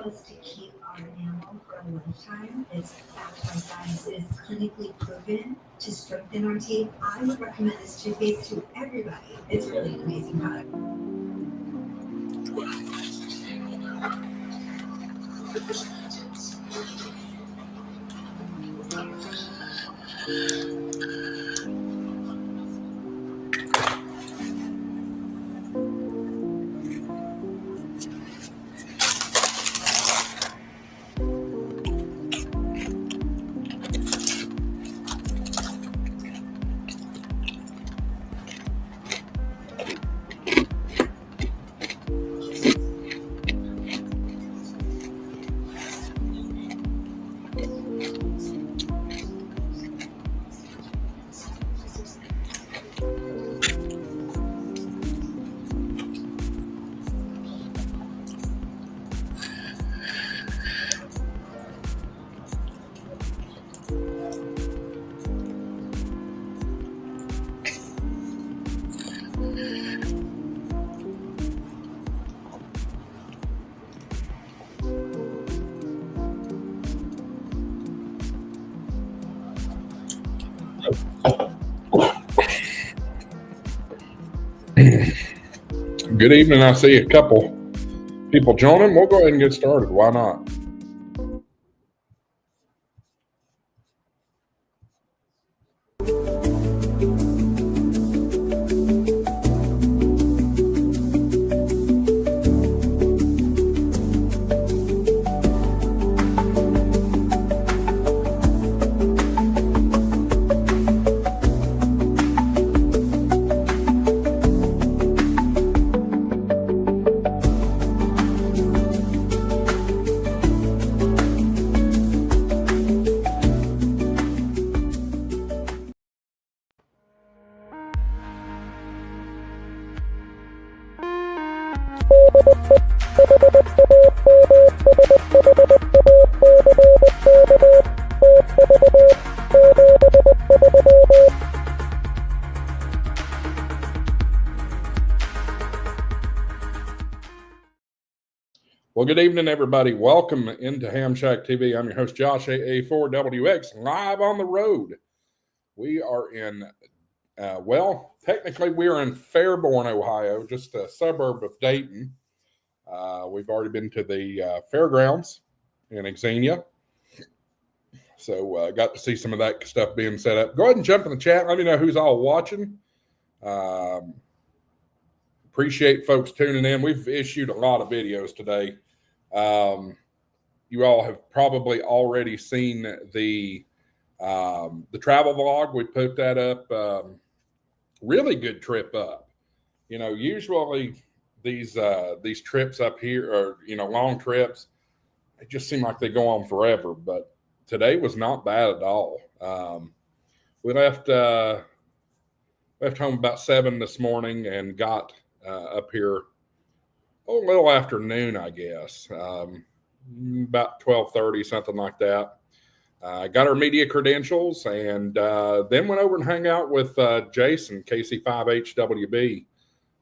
us to keep our animal for a lifetime. It's backed by science. It is clinically proven to strengthen our teeth. I would recommend this toothpaste to everybody. It's really an amazing product. Good evening. I see a couple people joining. We'll go ahead and get started. Why not? Well, good evening, everybody. Welcome into Ham Shack TV. I'm your host, Josh, AA4WX, live on the road. We are in, technically we are in Fairborn, Ohio, just a suburb of Dayton. We've already been to the fairgrounds in Xenia. So got to see some of that stuff being set up. Go ahead and jump in the chat. Let me know who's all watching. Appreciate folks tuning in. We've issued a lot of videos today. You all have probably already seen the travel vlog. We put that up. Really good trip up. You know, usually these trips up here are, long trips. They just seem like they go on forever, but today was not bad at all. We left home about 7 this morning and got up here a little after noon, I guess, about 12:30, something like that. Got our media credentials and then went over and hung out with Jason, KC5HWB,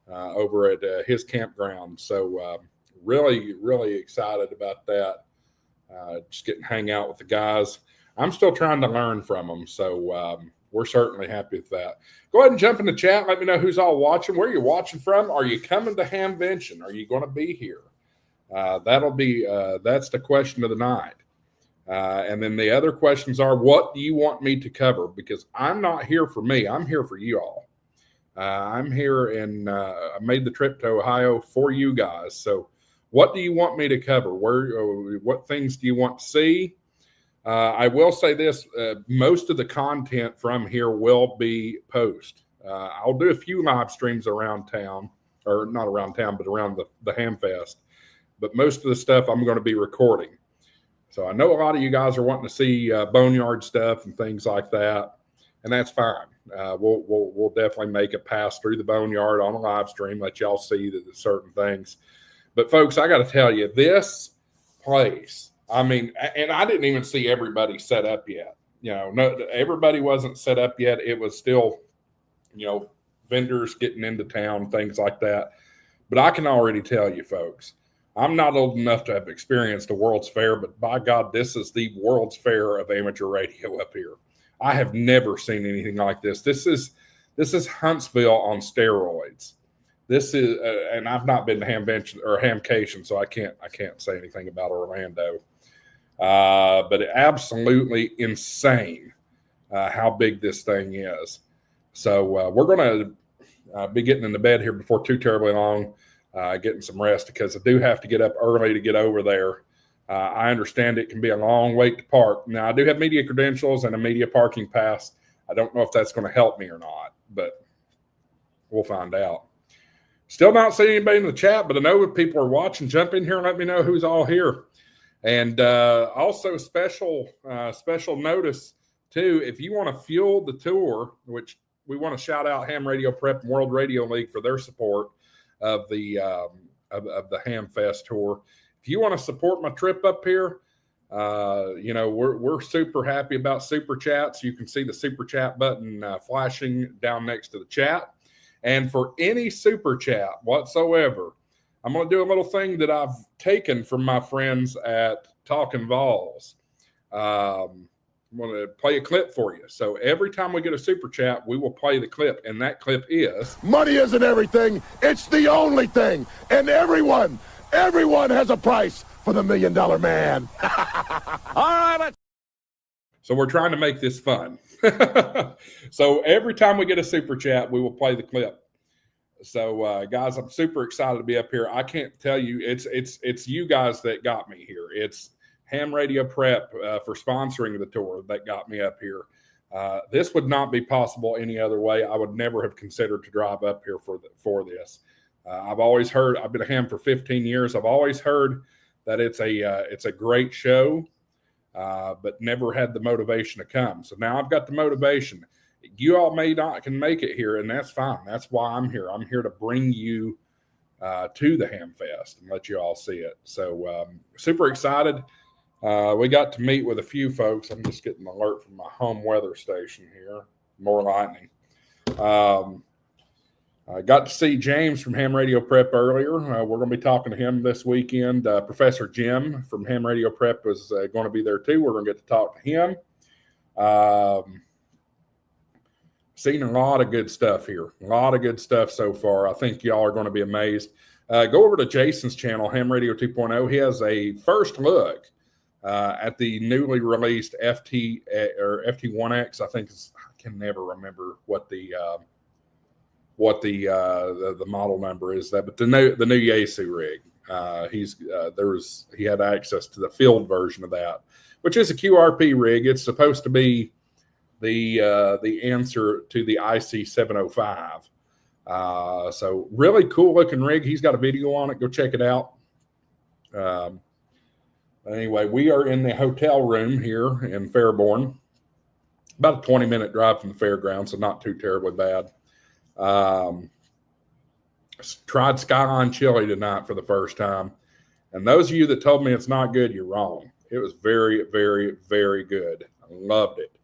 over at his campground. So really, really excited about that. Just getting to hang out with the guys. I'm still trying to learn from them, so we're certainly happy with that. Go ahead and jump in the chat. Let me know who's all watching, where you're watching from. Are you coming to Hamvention? Are you going to be here? That's the question of the night. And then the other questions are, what do you want me to cover? Because I'm not here for me. I'm here for you all. I'm here and I made the trip to Ohio for you guys. So what do you want me to cover? What things do you want to see? I will say this, most of the content from here will be post. I'll do a few live streams around town, or not around town, but around the Hamfest. But most of the stuff I'm going to be recording. So I know a lot of you guys are wanting to see boneyard stuff and things like that, and that's fine. We'll definitely make a pass through the boneyard on a live stream, let y'all see the certain things. But folks, I got to tell you, this place, I mean, and I didn't even see everybody set up yet. No, everybody wasn't set up yet. It was still, vendors getting into town, things like that. But I can already tell you, folks, I'm not old enough to have experienced a World's Fair, but by God, this is the World's Fair of amateur radio up here. I have never seen anything like this. This is Huntsville on steroids. This is, and I've not been to Hamcation, so I can't say anything about Orlando. But absolutely insane how big this thing is. So we're going to be getting into bed here before too terribly long. Getting some rest because I do have to get up early to get over there. I understand it can be a long wait to park. Now, I do have media credentials and a media parking pass. I don't know if that's going to help me or not, but we'll find out. Still not seeing anybody in the chat, but I know if people are watching, jump in here and let me know who's all here. And also special notice, too, if you want to fuel the tour, which we want to shout out Ham Radio Prep and World Radio League for their support of the Ham Fest tour. If you want to support my trip up here, we're super happy about super chats. You can see the super chat button flashing down next to the chat. And for any super chat whatsoever, I'm going to do a little thing that I've taken from my friends at Talkin' Vols. I'm going to play a clip for you. So every time we get a super chat, we will play the clip. And that clip is... Money isn't everything. It's the only thing. And everyone has a price for the $1 Million Man. All right, let's... So we're trying to make this fun. So every time we get a super chat, we will play the clip. So guys, I'm super excited to be up here. I can't tell you, it's you guys that got me here. It's Ham Radio Prep for sponsoring the tour that got me up here. This would not be possible any other way. I would never have considered to drive up here for this. I've always heard, I've been a ham for 15 years. I've always heard that it's a great show, but never had the motivation to come. So now I've got the motivation. You all may not can make it here, and that's fine. That's why I'm here. I'm here to bring you to the Ham Fest and let you all see it. So super excited. We got to meet with a few folks. I'm just getting an alert from my home weather station here. More lightning. I got to see James from Ham Radio Prep earlier. We're going to be talking to him this weekend. Professor Jim from Ham Radio Prep is going to be there too. We're going to get to talk to him. Seen a lot of good stuff here. A lot of good stuff so far. I think y'all are going to be amazed. Go over to Jason's channel, Ham Radio 2.0. He has a first look at the newly released FT1X. I think I can never remember what the model number is, that, but the new Yaesu rig. He had access to the field version of that, which is a QRP rig. It's supposed to be the answer to the IC 705. So really cool looking rig. He's got a video on it. Go check it out. Anyway, we are in the hotel room here in Fairborn, about a 20-minute drive from the fairground, so not too terribly bad. Tried Skyline Chili tonight for the first time, and those of you that told me it's not good, you're wrong. It was very, very, very good. I loved it.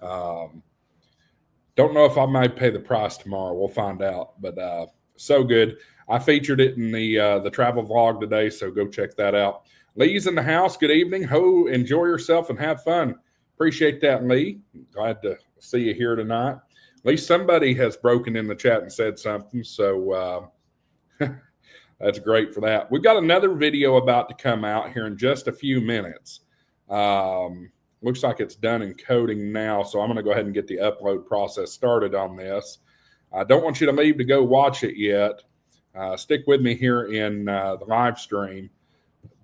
Don't know if I might pay the price tomorrow. We'll find out, but so good. I featured it in the travel vlog today, so go check that out. Lee's in the house. Good evening. Ho, enjoy yourself and have fun. Appreciate that, Lee. Glad to see you here tonight. At least somebody has broken in the chat and said something, so that's great for that. We've got another video about to come out here in just a few minutes. Looks like it's done encoding now, so I'm going to go ahead and get the upload process started on this. I don't want you to leave to go watch it yet. Stick with me here in the live stream.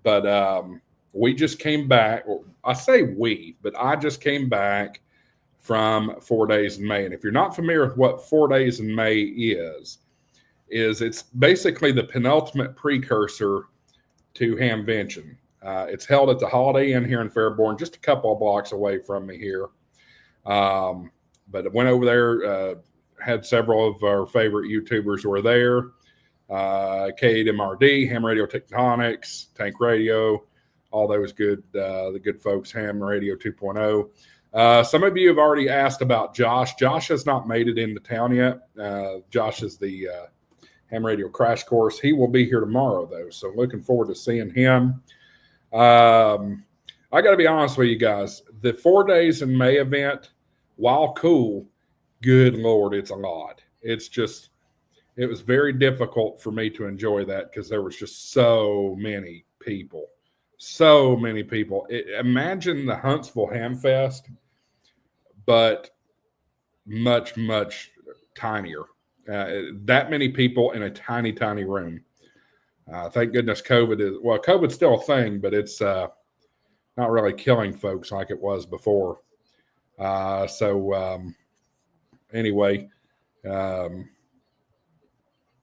But we just came back. Well, I say we, but I just came back from 4 Days in May. And if you're not familiar with what 4 Days in May is it's basically the penultimate precursor to Hamvention. It's held at the Holiday Inn here in Fairborn, just a couple of blocks away from me here. But I went over there, had several of our favorite YouTubers who were there. K8MRD, Ham Radio Tectonics, Tank Radio, all those good, the good folks, Ham Radio 2.0. Some of you have already asked about Josh. Josh has not made it into town yet. Josh is the Ham Radio Crash Course. He will be here tomorrow, though, so looking forward to seeing him. I got to be honest with you guys. The 4 days in May event, while cool, good Lord, it's a lot. It was very difficult for me to enjoy that because there was just so many people. So many people. Imagine the Huntsville Ham Fest, but much, much tinier. That many people in a tiny, tiny room. Thank goodness COVID's still a thing, but it's not really killing folks like it was before. Anyway,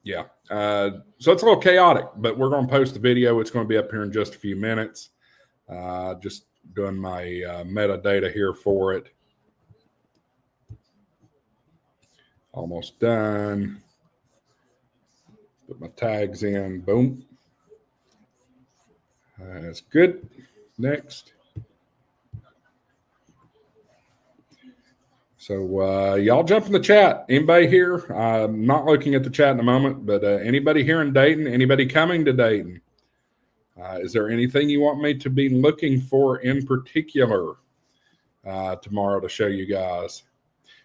yeah. So it's a little chaotic, but we're going to post the video. It's going to be up here in just a few minutes. Just doing my metadata here for it. Almost done. Put my tags in. Boom. That's good. Next. So y'all jump in the chat. Anybody here? I'm not looking at the chat in a moment, but anybody here in Dayton? Anybody coming to Dayton? Is there anything you want me to be looking for in particular tomorrow to show you guys?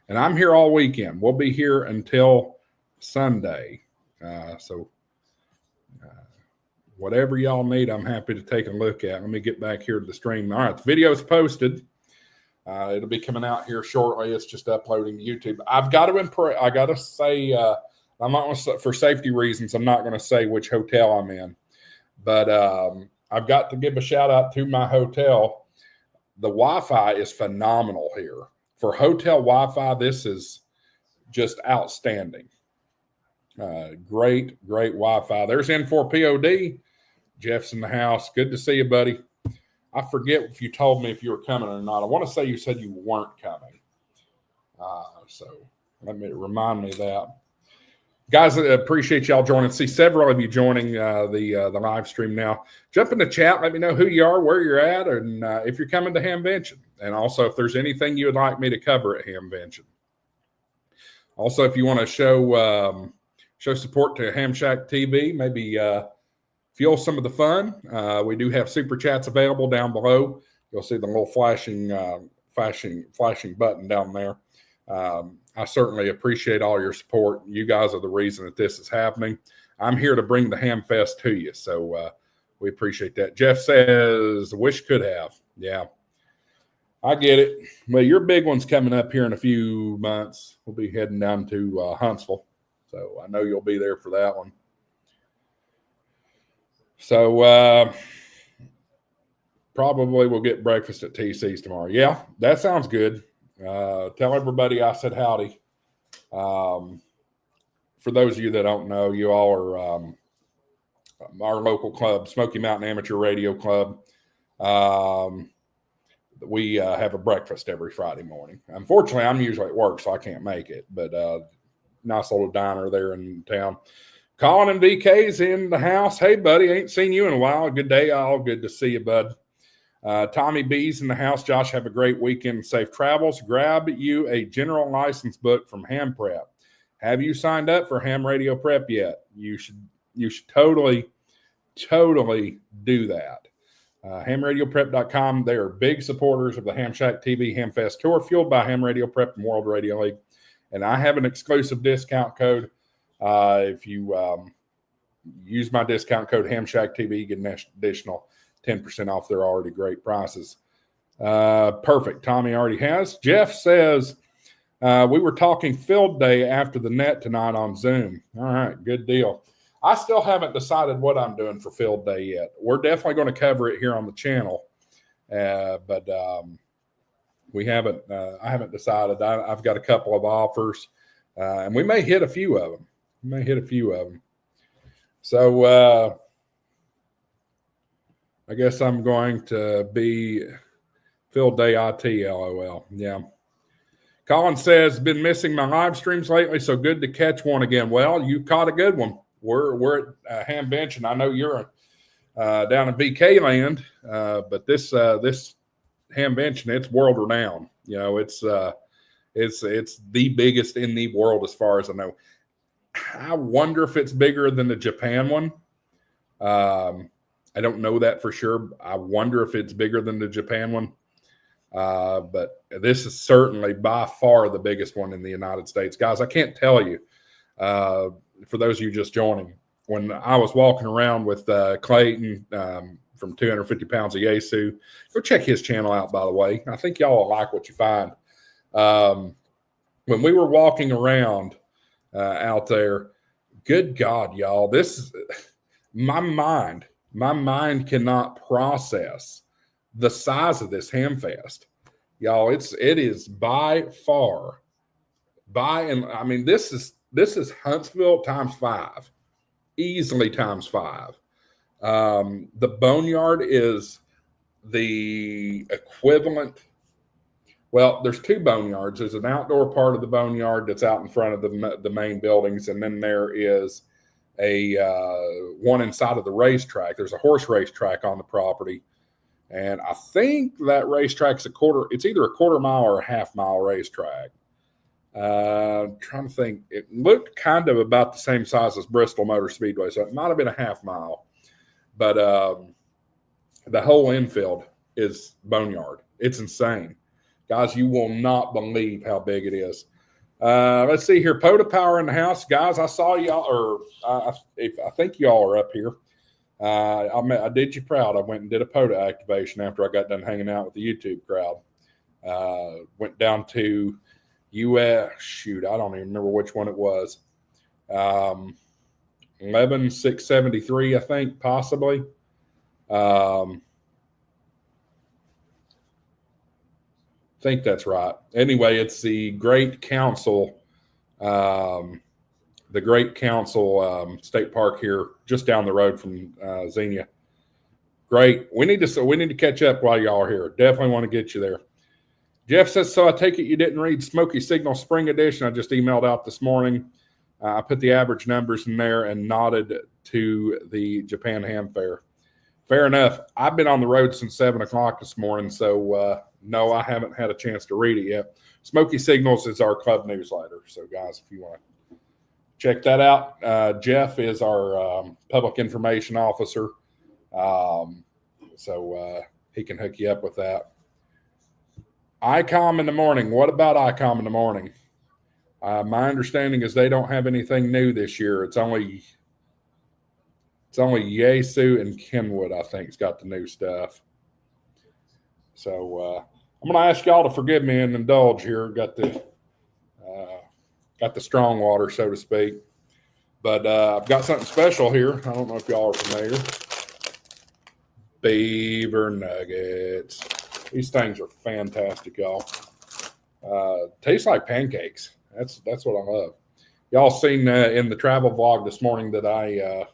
And I'm here all weekend. We'll be here until Sunday. So whatever y'all need, I'm happy to take a look at. Let me get back here to the stream. All right, the video's posted. It'll be coming out here shortly. It's just uploading to YouTube. I've got to I got to say, I'm not going to, for safety reasons, I'm not going to say which hotel I'm in. But I've got to give a shout out to my hotel. The Wi-Fi is phenomenal here. For hotel Wi-Fi, this is just outstanding. Great Wi-Fi. There's N4POD. Jeff's in the house. Good to see you, buddy. I forget if you told me if you were coming or not. I want to say you said you weren't coming. So let me remind me of that. Guys, I appreciate y'all joining. See several of you joining the live stream now. Jump in the chat. Let me know who you are, where you're at, and if you're coming to Hamvention. And also if there's anything you would like me to cover at Hamvention. Also, if you want to show support to Ham Shack TV, maybe fuel some of the fun. We do have super chats available down below. You'll see the little flashing button down there. I certainly appreciate all your support. You guys are the reason that this is happening. I'm here to bring the Ham Fest to you, so we appreciate that. Jeff says, wish could have. Yeah, I get it. Well, your big one's coming up here in a few months. We'll be heading down to Huntsville, so I know you'll be there for that one. So probably we'll get breakfast at TC's tomorrow. Yeah, that sounds good. Tell everybody I said howdy. For those of you that don't know, you all are our local club, Smoky Mountain Amateur Radio Club. We have a breakfast every Friday morning. Unfortunately, I'm usually at work, so I can't make it. But nice little diner there in town. Colin and VK's in the house. Hey, buddy, ain't seen you in a while. Good day, all. Good to see you, bud. Tommy B's in the house. Josh, have a great weekend and safe travels. Grab you a general license book from Ham Prep. Have you signed up for Ham Radio Prep yet? You should totally do that. HamRadioPrep.com. They are big supporters of the Ham Shack TV Ham Fest Tour, fueled by Ham Radio Prep and World Radio League. And I have an exclusive discount code. If you use my discount code Ham Shack TV, you get an additional 10% off their already great prices. Perfect. Tommy already has. Jeff says, we were talking field day after the net tonight on Zoom. All right, good deal. I still haven't decided what I'm doing for field day yet. We're definitely going to cover it here on the channel, but we haven't. I haven't decided. I've got a couple of offers, and we may hit a few of them. So I guess I'm going to be field day IT. LOL. Yeah. Colin says, been missing my live streams lately, so good to catch one again. Well, you caught a good one. We're at Hamvention. I know you're down in VK land, but this Hamvention, it's world renowned. You know, it's the biggest in the world as far as I know. I wonder if it's bigger than the Japan one. I don't know that for sure. I wonder if it's bigger than the Japan one. But this is certainly by far the biggest one in the United States. Guys, I can't tell you, for those of you just joining, when I was walking around with Clayton from 250 Pounds of Yesu, go check his channel out, by the way. I think y'all will like what you find. When we were walking around out there, good God, y'all, this is my mind cannot process the size of this Hamfest. Y'all, it is by far, I mean, this is Huntsville times 5, easily times 5. The boneyard is the equivalent. Well, there's 2 boneyards. There's an outdoor part of the boneyard that's out in front of the main buildings, and then there is a one inside of the racetrack. There's a horse racetrack on the property, and I think that racetrack's it's either a quarter mile or a half mile racetrack. Trying to think, it looked kind of about the same size as Bristol Motor Speedway, so it might have been a half mile. But the whole infield is boneyard. It's insane. Guys, you will not believe how big it is. Let's see here. POTA Power in the house. Guys, I saw y'all, or I think y'all are up here. I did you proud. I went and did a POTA activation after I got done hanging out with the YouTube crowd. Went down to shoot, I don't even remember which one it was. 11673, I think, possibly. Think that's right. Anyway, it's the Great Council, State Park here, just down the road from Xenia. Great. We need to catch up while y'all are here. Definitely want to get you there. Jeff says, so I take it you didn't read Smoky Signal Spring Edition. I just emailed out this morning. I put the average numbers in there and nodded to the Japan Ham Fair. Fair enough. I've been on the road since 7 o'clock this morning, so no, I haven't had a chance to read it yet. Smoky Signals is our club newsletter. So, guys, if you want to check that out, Jeff is our public information officer. So he can hook you up with that. ICOM in the morning. What about ICOM in the morning? My understanding is they don't have anything new this year. It's only Yesu and Kenwood, I think, has got the new stuff. So I'm going to ask y'all to forgive me and indulge here. Got the strong water, so to speak. But I've got something special here. I don't know if y'all are familiar. Beaver nuggets. These things are fantastic, y'all. Tastes like pancakes. That's what I love. Y'all seen in the travel vlog this morning that I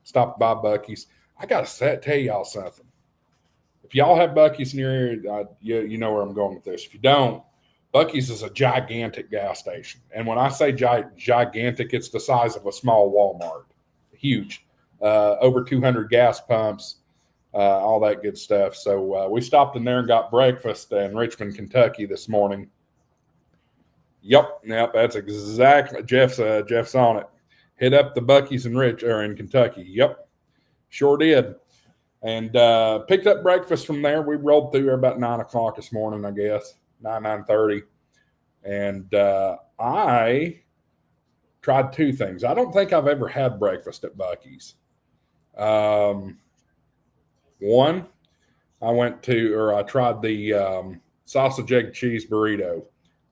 stopped by Buc-ee's. I got to tell y'all something. If y'all have Buc-ee's in your area, you know where I'm going with this. If you don't, Buc-ee's is a gigantic gas station. And when I say gigantic, it's the size of a small Walmart. Huge. Over 200 gas pumps, all that good stuff. So we stopped in there and got breakfast in Richmond, Kentucky this morning. Yep, that's exactly Jeff's on it. Hit up the Buc-ee's in Kentucky. Yep, sure did. And picked up breakfast from there. We rolled through there about 9 o'clock this morning, I guess, 9:30. And I tried 2 things. I don't think I've ever had breakfast at Buc-ee's. One, I tried the sausage, egg, cheese burrito.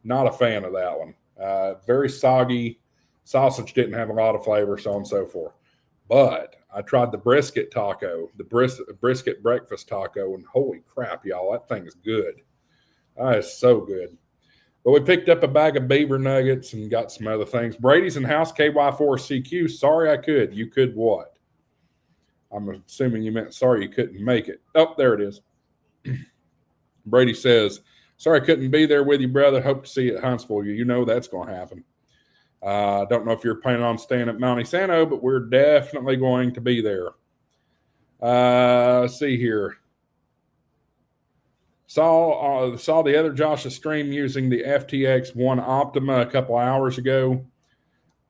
Not a fan of that one. Very soggy. Sausage didn't have a lot of flavor, so on and so forth. But I tried the brisket taco, the brisket breakfast taco, and holy crap, y'all, that thing is good. That is so good. But we picked up a bag of beaver nuggets and got some other things. Brady's in house, KY4CQ. Sorry I could. You could what? I'm assuming you meant sorry you couldn't make it. Oh, there it is. Brady says, sorry I couldn't be there with you, brother. Hope to see you at Huntsville. You know that's going to happen. I don't know if you're planning on staying at Monte Santo, but we're definitely going to be there. Let's see here. Saw the other Josh's stream using the FTX 1 Optima a couple hours ago.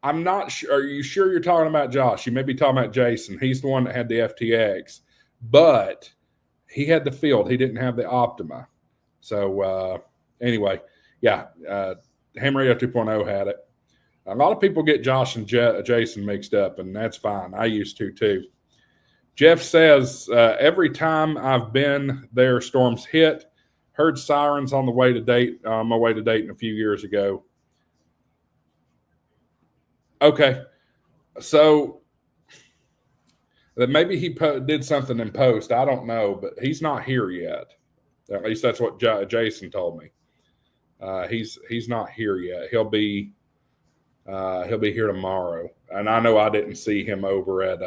I'm not sure. Are you sure you're talking about Josh? You may be talking about Jason. He's the one that had the FTX, but he had the Field. He didn't have the Optima. So anyway, yeah, Ham Radio 2.0 had it. A lot of people get Josh and Jason mixed up, and that's fine. I used to too. Jeff says, every time I've been there, storms hit. Heard sirens on the way to my way to Dayton a few years ago. Okay, so that maybe he did something in post. I don't know, but he's not here yet. At least that's what Jason told me. He's not here yet. He'll be here tomorrow. And I know I didn't see him over at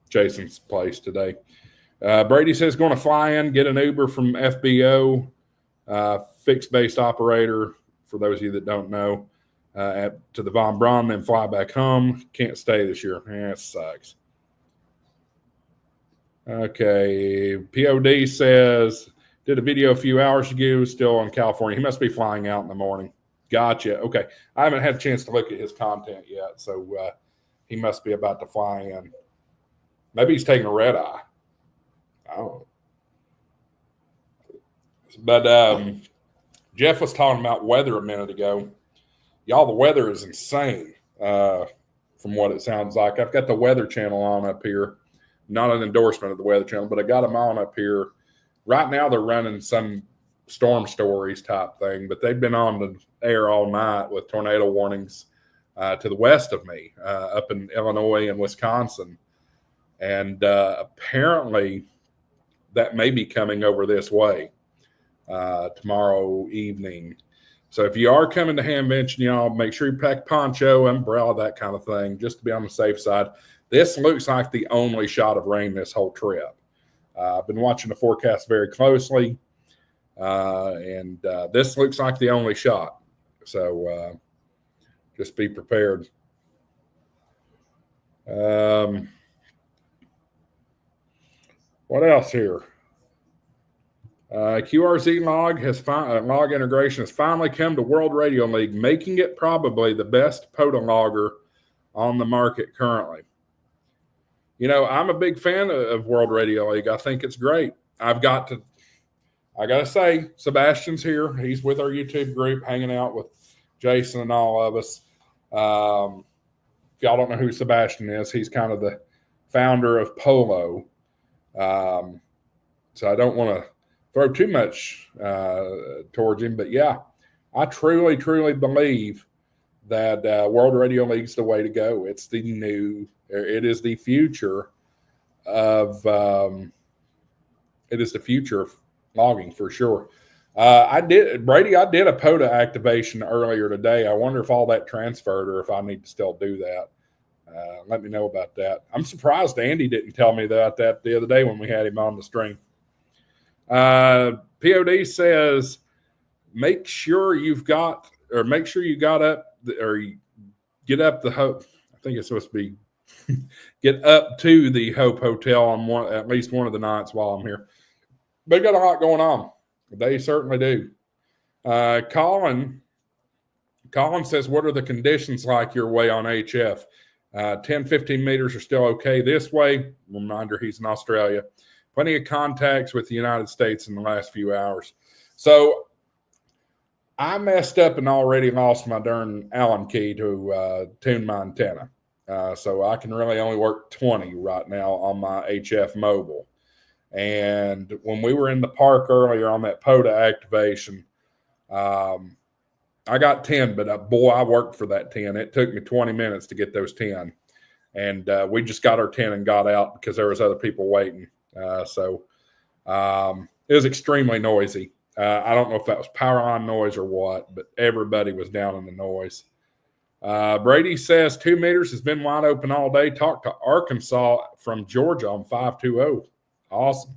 Jason's place today. Brady says going to fly in, get an Uber from FBO, fixed base operator, for those of you that don't know, to the Von Braun, then fly back home. Can't stay this year. It sucks. Okay. POD says, did a video a few hours ago, still in California. He must be flying out in the morning. Gotcha. Okay. I haven't had a chance to look at his content yet, so he must be about to fly in. Maybe he's taking a red eye. I don't know. But Jeff was talking about weather a minute ago. Y'all, the weather is insane from what it sounds like. I've got the Weather Channel on up here. Not an endorsement of the Weather Channel, but I got them on up here. Right now they're running some storm stories type thing, but they've been on the air all night with tornado warnings to the west of me, up in Illinois and Wisconsin. And apparently that may be coming over this way tomorrow evening. So if you are coming to Hamvention, y'all, make sure you pack a poncho, umbrella, that kind of thing, just to be on the safe side. This looks like the only shot of rain this whole trip. I've been watching the forecast very closely, and this looks like the only shot. So just be prepared. What else here? QRZ log integration has finally come to World Radio League, making it probably the best POTA logger on the market currently. You know, I'm a big fan of World Radio League. I think it's great. I got to say, Sebastian's here. He's with our YouTube group, hanging out with Jason and all of us. If y'all don't know who Sebastian is, he's kind of the founder of Polo. So I don't want to throw too much towards him. But, yeah, I truly, truly believe that World Radio League is the way to go. It is the future of logging for sure. I did a POTA activation earlier today. I wonder if all that transferred or if I need to still do that. Let me know about that. I'm surprised Andy didn't tell me that the other day when we had him on the stream. POD says, make sure you got up or you get up the Hope. I think it's supposed to be get up to the Hope Hotel on at least one of the nights while I'm here. They got a lot going on. They certainly do. Colin says, what are the conditions like your way on HF? 10, 15 meters are still okay this way. Reminder, he's in Australia. Plenty of contacts with the United States in the last few hours. So I messed up and already lost my darn Allen key to tune my antenna. So I can really only work 20 right now on my HF mobile. And when we were in the park earlier on that POTA activation, I got 10, but boy, I worked for that 10. It took me 20 minutes to get those 10. And we just got our 10 and got out because there was other people waiting. So it was extremely noisy. I don't know if that was power line noise or what, but everybody was down in the noise. Brady says 2 meters has been wide open all day. Talked to Arkansas from Georgia on 520. Awesome.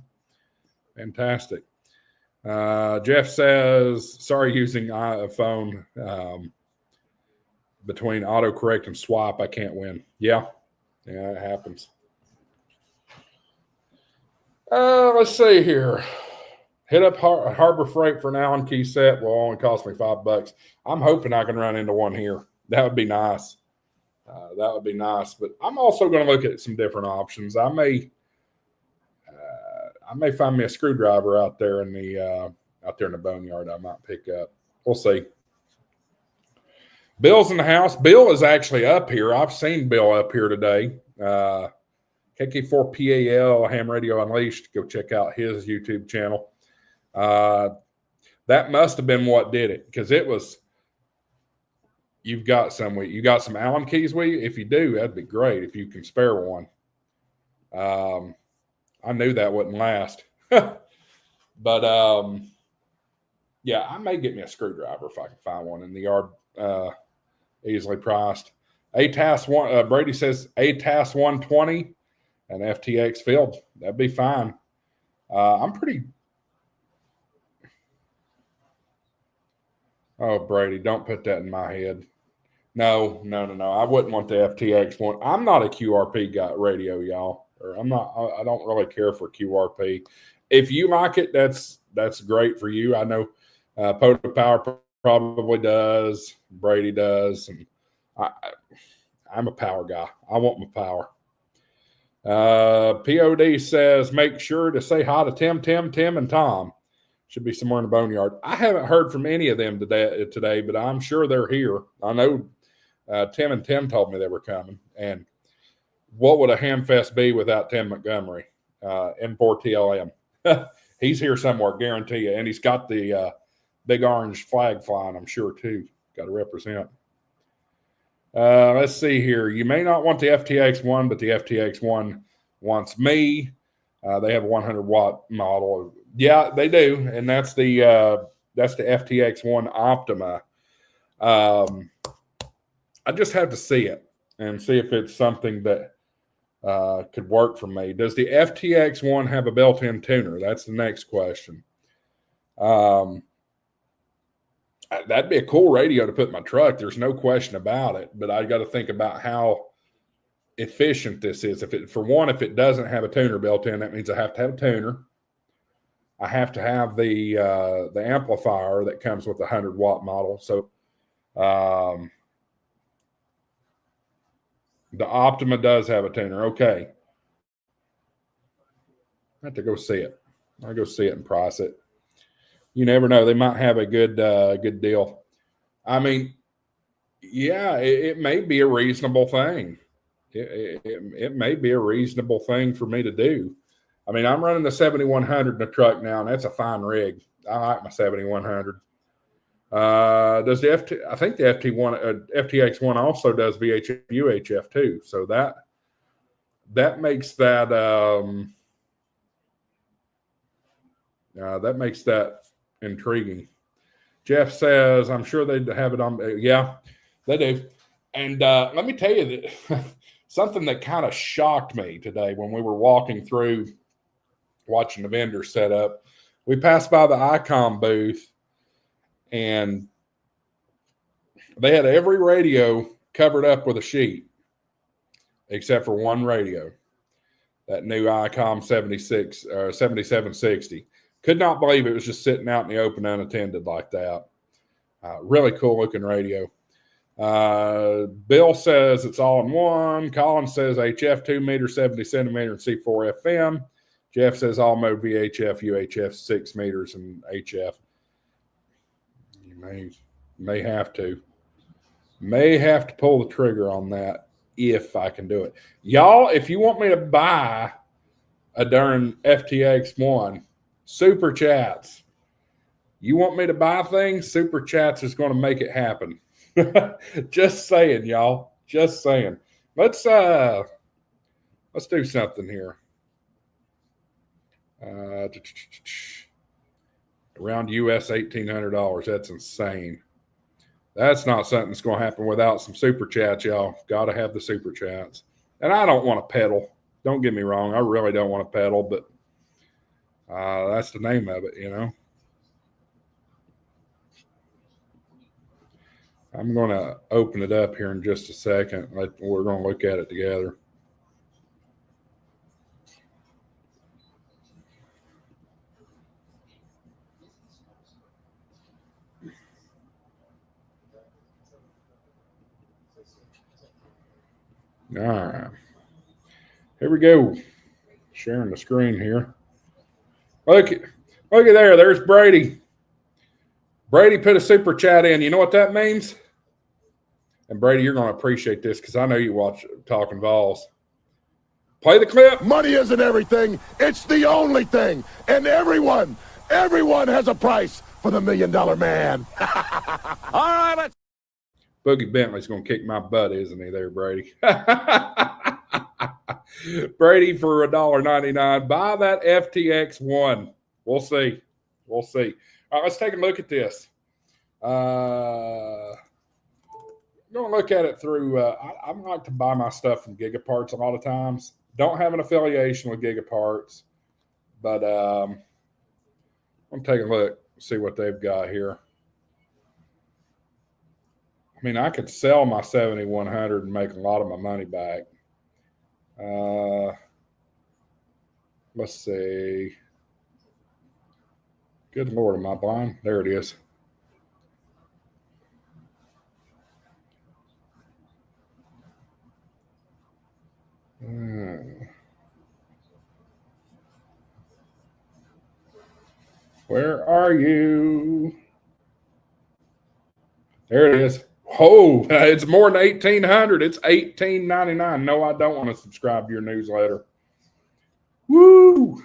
Fantastic. Jeff says, sorry using iPhone between autocorrect and swipe. I can't win. Yeah, it happens. Let's see here. Hit up Harbor Freight for an Allen key set. Will only cost me $5. I'm hoping I can run into one here. That would be nice. That would be nice. But I'm also going to look at some different options. I may find me a screwdriver out there in the boneyard. I might pick up. We'll see. Bill's in the house. Bill is actually up here. I've seen Bill up here today. KK4PAL Ham Radio Unleashed. Go check out his YouTube channel. That must have been what did it, because it was. You got some Allen keys with you? If you do, that'd be great. If you can spare one. I knew that wouldn't last, but yeah, I may get me a screwdriver if I can find one in the yard. Easily priced. ATAS one. Brady says ATAS 120 and FTX field. That'd be fine. I'm pretty. Oh, Brady, don't put that in my head. No. I wouldn't want the FTX one. I'm not a QRP guy radio, y'all. Or I don't really care for QRP. If you like it, that's great for you. I know Poto Power probably does. Brady does. And I'm a power guy. I want my power. POD says, make sure to say hi to Tim, and Tom. Should be somewhere in the boneyard. I haven't heard from any of them today, but I'm sure they're here. I know Tim and Tim told me they were coming. And what would a ham fest be without Tim Montgomery, M4TLM? He's here somewhere, guarantee you. And he's got the big orange flag flying, I'm sure, too. Got to represent. Let's see here. You may not want the FTX one, but the FTX one wants me. They have a 100-watt model. Yeah, they do, and that's the FTX one Optima. I just have to see it and see if it's something that could work for me. Does the FTX one have a built-in tuner? That's the next question. That'd be a cool radio to put in my truck. There's no question about it, but I got to think about how efficient this is. If it doesn't have a tuner built in, that means I have to have a tuner. I have to have the amplifier that comes with the 100-watt model. So the Optima does have a tuner. Okay. I have to go see it. I'll go see it and price it. You never know. They might have a good deal. I mean, yeah, it may be a reasonable thing. It may be a reasonable thing for me to do. I mean, I'm running the 7100 in the truck now, and that's a fine rig. I like my 7100. Does the I think the FTX one also does VHF UHF too. So that makes that intriguing. Jeff says, I'm sure they'd have it on. Yeah, they do. And let me tell you that something that kind of shocked me today when we were walking through watching the vendor set up. We passed by the ICOM booth, and they had every radio covered up with a sheet except for one radio, that new ICOM 7760. Could not believe it was just sitting out in the open unattended like that. Really cool looking radio. Bill says it's all in one. Colin says HF 2 meter, 70 centimeter, and C4 FM. Jeff says all mode VHF, UHF 6 meters, and HF. You may have to pull the trigger on that if I can do it. Y'all, if you want me to buy a darn FTX one, super chats. You want me to buy things? Super chats is going to make it happen. Just saying, y'all. Just saying. Let's do something here. Around US $1,800. That's insane. That's not something that's going to happen without some super chats, y'all. Got to have the super chats. And I don't want to pedal. Don't get me wrong. I really don't want to pedal, but that's the name of it, you know. I'm going to open it up here in just a second. We're going to look at it together. All right. Here we go. Sharing the screen here. Look at there. There's Brady. Brady put a super chat in. You know what that means? And Brady, you're going to appreciate this because I know you watch Talking Vols. Play the clip. Money isn't everything. It's the only thing. And everyone has a price for the $1 million man. All right, let's. Boogie Bentley's going to kick my butt, isn't he there, Brady? Brady for $1.99. Buy that FTX one. We'll see. We'll see. All right, let's take a look at this. I'm going to look at it through, I like to buy my stuff from Gigaparts a lot of times. Don't have an affiliation with Gigaparts, but I'm going to take a look, see what they've got here. I mean, I could sell my 7100 and make a lot of my money back. Let's see. Good Lord, am I blind? There it is. Where are you? There it is. Oh, it's more than 1,800. It's $18.99. No, I don't want to subscribe to your newsletter. Woo!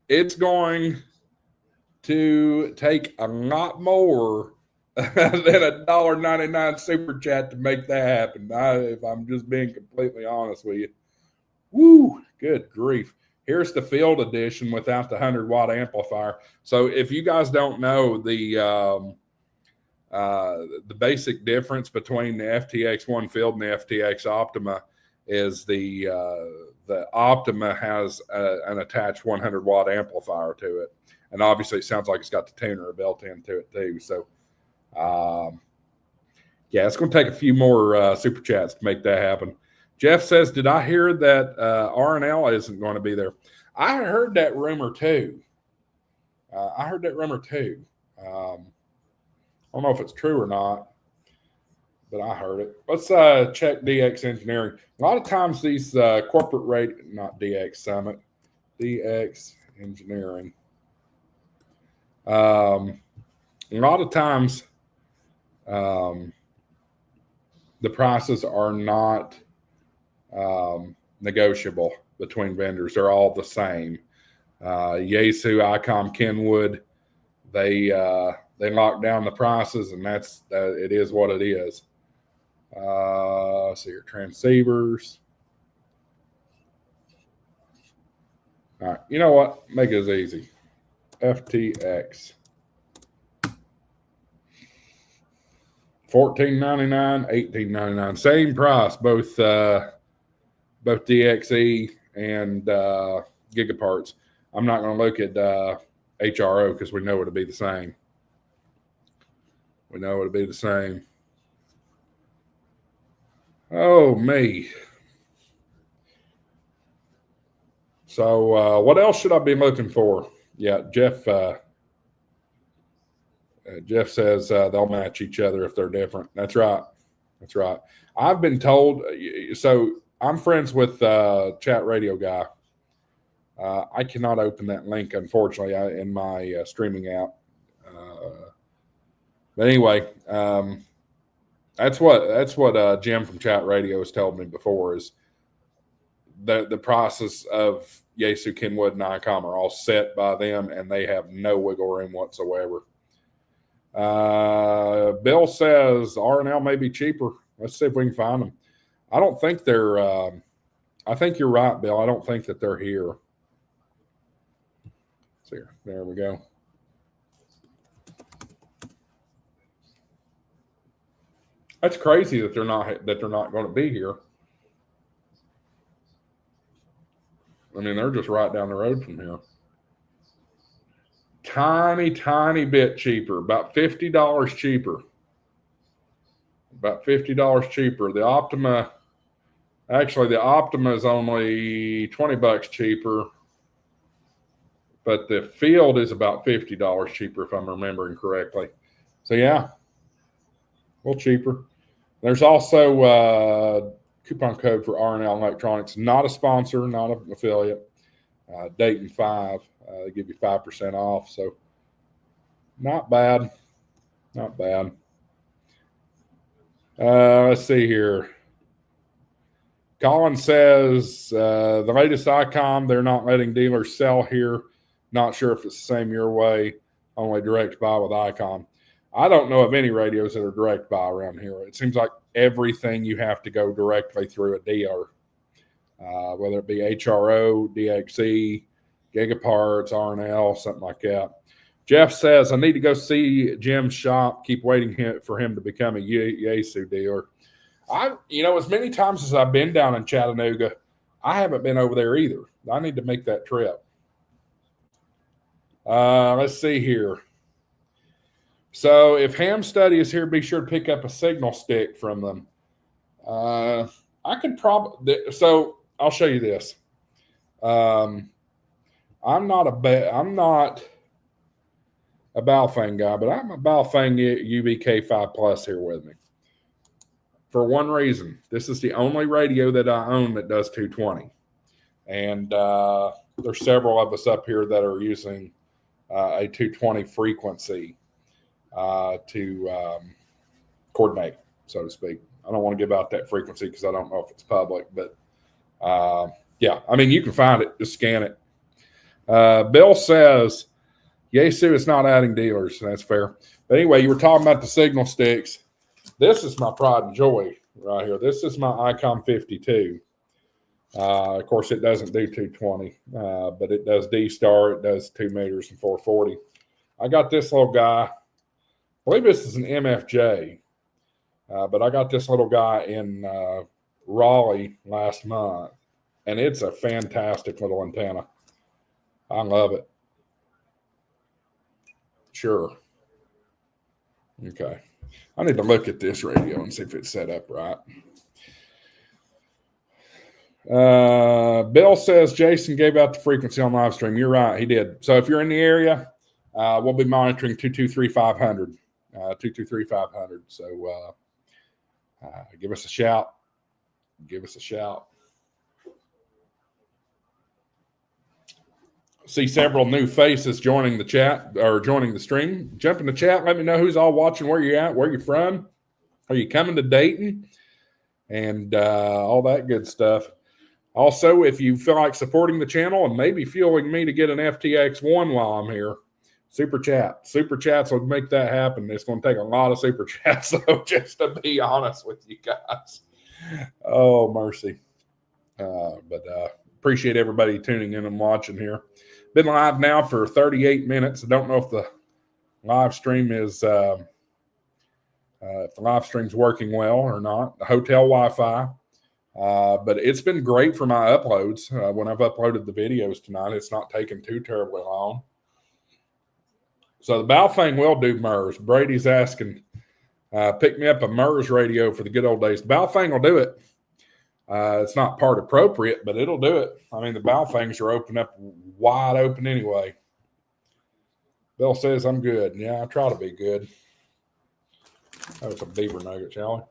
It's going to take a lot more than $1.99 super chat to make that happen. If I'm just being completely honest with you. Woo! Good grief. Here's the field edition without the 100-watt amplifier. So if you guys don't know, the basic difference between the FTX One Field and the FTX Optima is the Optima has an attached 100-watt amplifier to it. And obviously it sounds like it's got the tuner built into it too. So, yeah, it's going to take a few more super chats to make that happen. Jeff says, did I hear that R&L isn't going to be there? I heard that rumor too. I don't know if it's true or not, but I heard it. Let's check DX Engineering. A lot of times these corporate not DX Summit, DX Engineering. A lot of times the prices are not negotiable between vendors. They're all the same. Yaesu, ICOM, Kenwood, they lock down the prices, and that's it is what it is. Let's see here, transceivers. All right, you know what? Make it easy. FTX. $14.99, $18.99, same price, both DXE and Gigaparts. I'm not going to look at HRO because we know it'll be the same. We know it'll be the same. Oh, me. So what else should I be looking for? Yeah, Jeff says they'll match each other if they're different. That's right. That's right. I've been told. So I'm friends with Chat Radio Guy. I cannot open that link, unfortunately, in my streaming app. But anyway, that's what Jim from Chat Radio has told me before is the prices of Yaesu, Kenwood, and ICOM are all set by them, and they have no wiggle room whatsoever. Bill says R&L may be cheaper. Let's see if we can find them. I don't think they're I think you're right, Bill. I don't think that they're here. See here. There we go. That's crazy that they're not going to be here. I mean, they're just right down the road from here. Tiny bit cheaper, about $50 cheaper. About $50 cheaper. The Optima is only $20 cheaper, but the Field is about $50 cheaper if I'm remembering correctly. So yeah, little cheaper. There's also coupon code for R&L Electronics. Not a sponsor, not an affiliate. Dayton 5. They give you 5% off. So not bad. Not bad. Let's see here. Colin says the latest ICOM, they're not letting dealers sell here. Not sure if it's the same your way. Only direct buy with ICOM. I don't know of any radios that are direct buy around here. It seems like everything you have to go directly through a dealer, whether it be HRO, DXE, Gigaparts, R&L, something like that. Jeff says, I need to go see Jim's shop. Keep waiting for him to become a Yaesu dealer. As many times as I've been down in Chattanooga, I haven't been over there either. I need to make that trip. Let's see here. So if Ham Study is here, be sure to pick up a signal stick from them. I could probably. So I'll show you this. I'm not a Baofeng guy, but I'm a Baofeng UVK5 Plus here with me. For one reason, this is the only radio that I own that does 220. And there's several of us up here that are using a 220 frequency to coordinate, so to speak. I don't want to give out that frequency because I don't know if it's public, but yeah, I mean, you can find it, just scan it. Bill says, Yaesu is not adding dealers. That's fair. But anyway, you were talking about the signal sticks. This is my pride and joy right here. This is my ICOM 52. Of course, it doesn't do 220, but it does D-Star. It does 2 meters and 440. I got this little guy. I believe this is an MFJ, but I got this little guy in Raleigh last month, and it's a fantastic little antenna. I love it. Sure. Okay. I need to look at this radio and see if it's set up right. Bill says Jason gave out the frequency on live stream. You're right, he did. So if you're in the area, we'll be monitoring 223-500. 223-500. So give us a shout. Give us a shout. See several new faces joining the chat or joining the stream. Jump in the chat. Let me know who's all watching, where you're at, where you're from. Are you coming to Dayton? And all that good stuff. Also, if you feel like supporting the channel and maybe fueling me to get an FTX1 while I'm here, super chat. Super chats will make that happen. It's going to take a lot of super chats, though, just to be honest with you guys. Oh, mercy. But appreciate everybody tuning in and watching here. Been live now for 38 minutes. I don't know if the live stream is if the live stream's working well or not. The hotel Wi-Fi. But it's been great for my uploads. When I've uploaded the videos tonight, it's not taken too terribly long. So the Baofeng will do MERS. Brady's asking, pick me up a MERS radio for the good old days. The Baofeng will do it. It's not part appropriate, but it'll do it. I mean, the Baofengs are wide open anyway. Bill says I'm good. Yeah, I try to be good. That was a beaver nugget, shall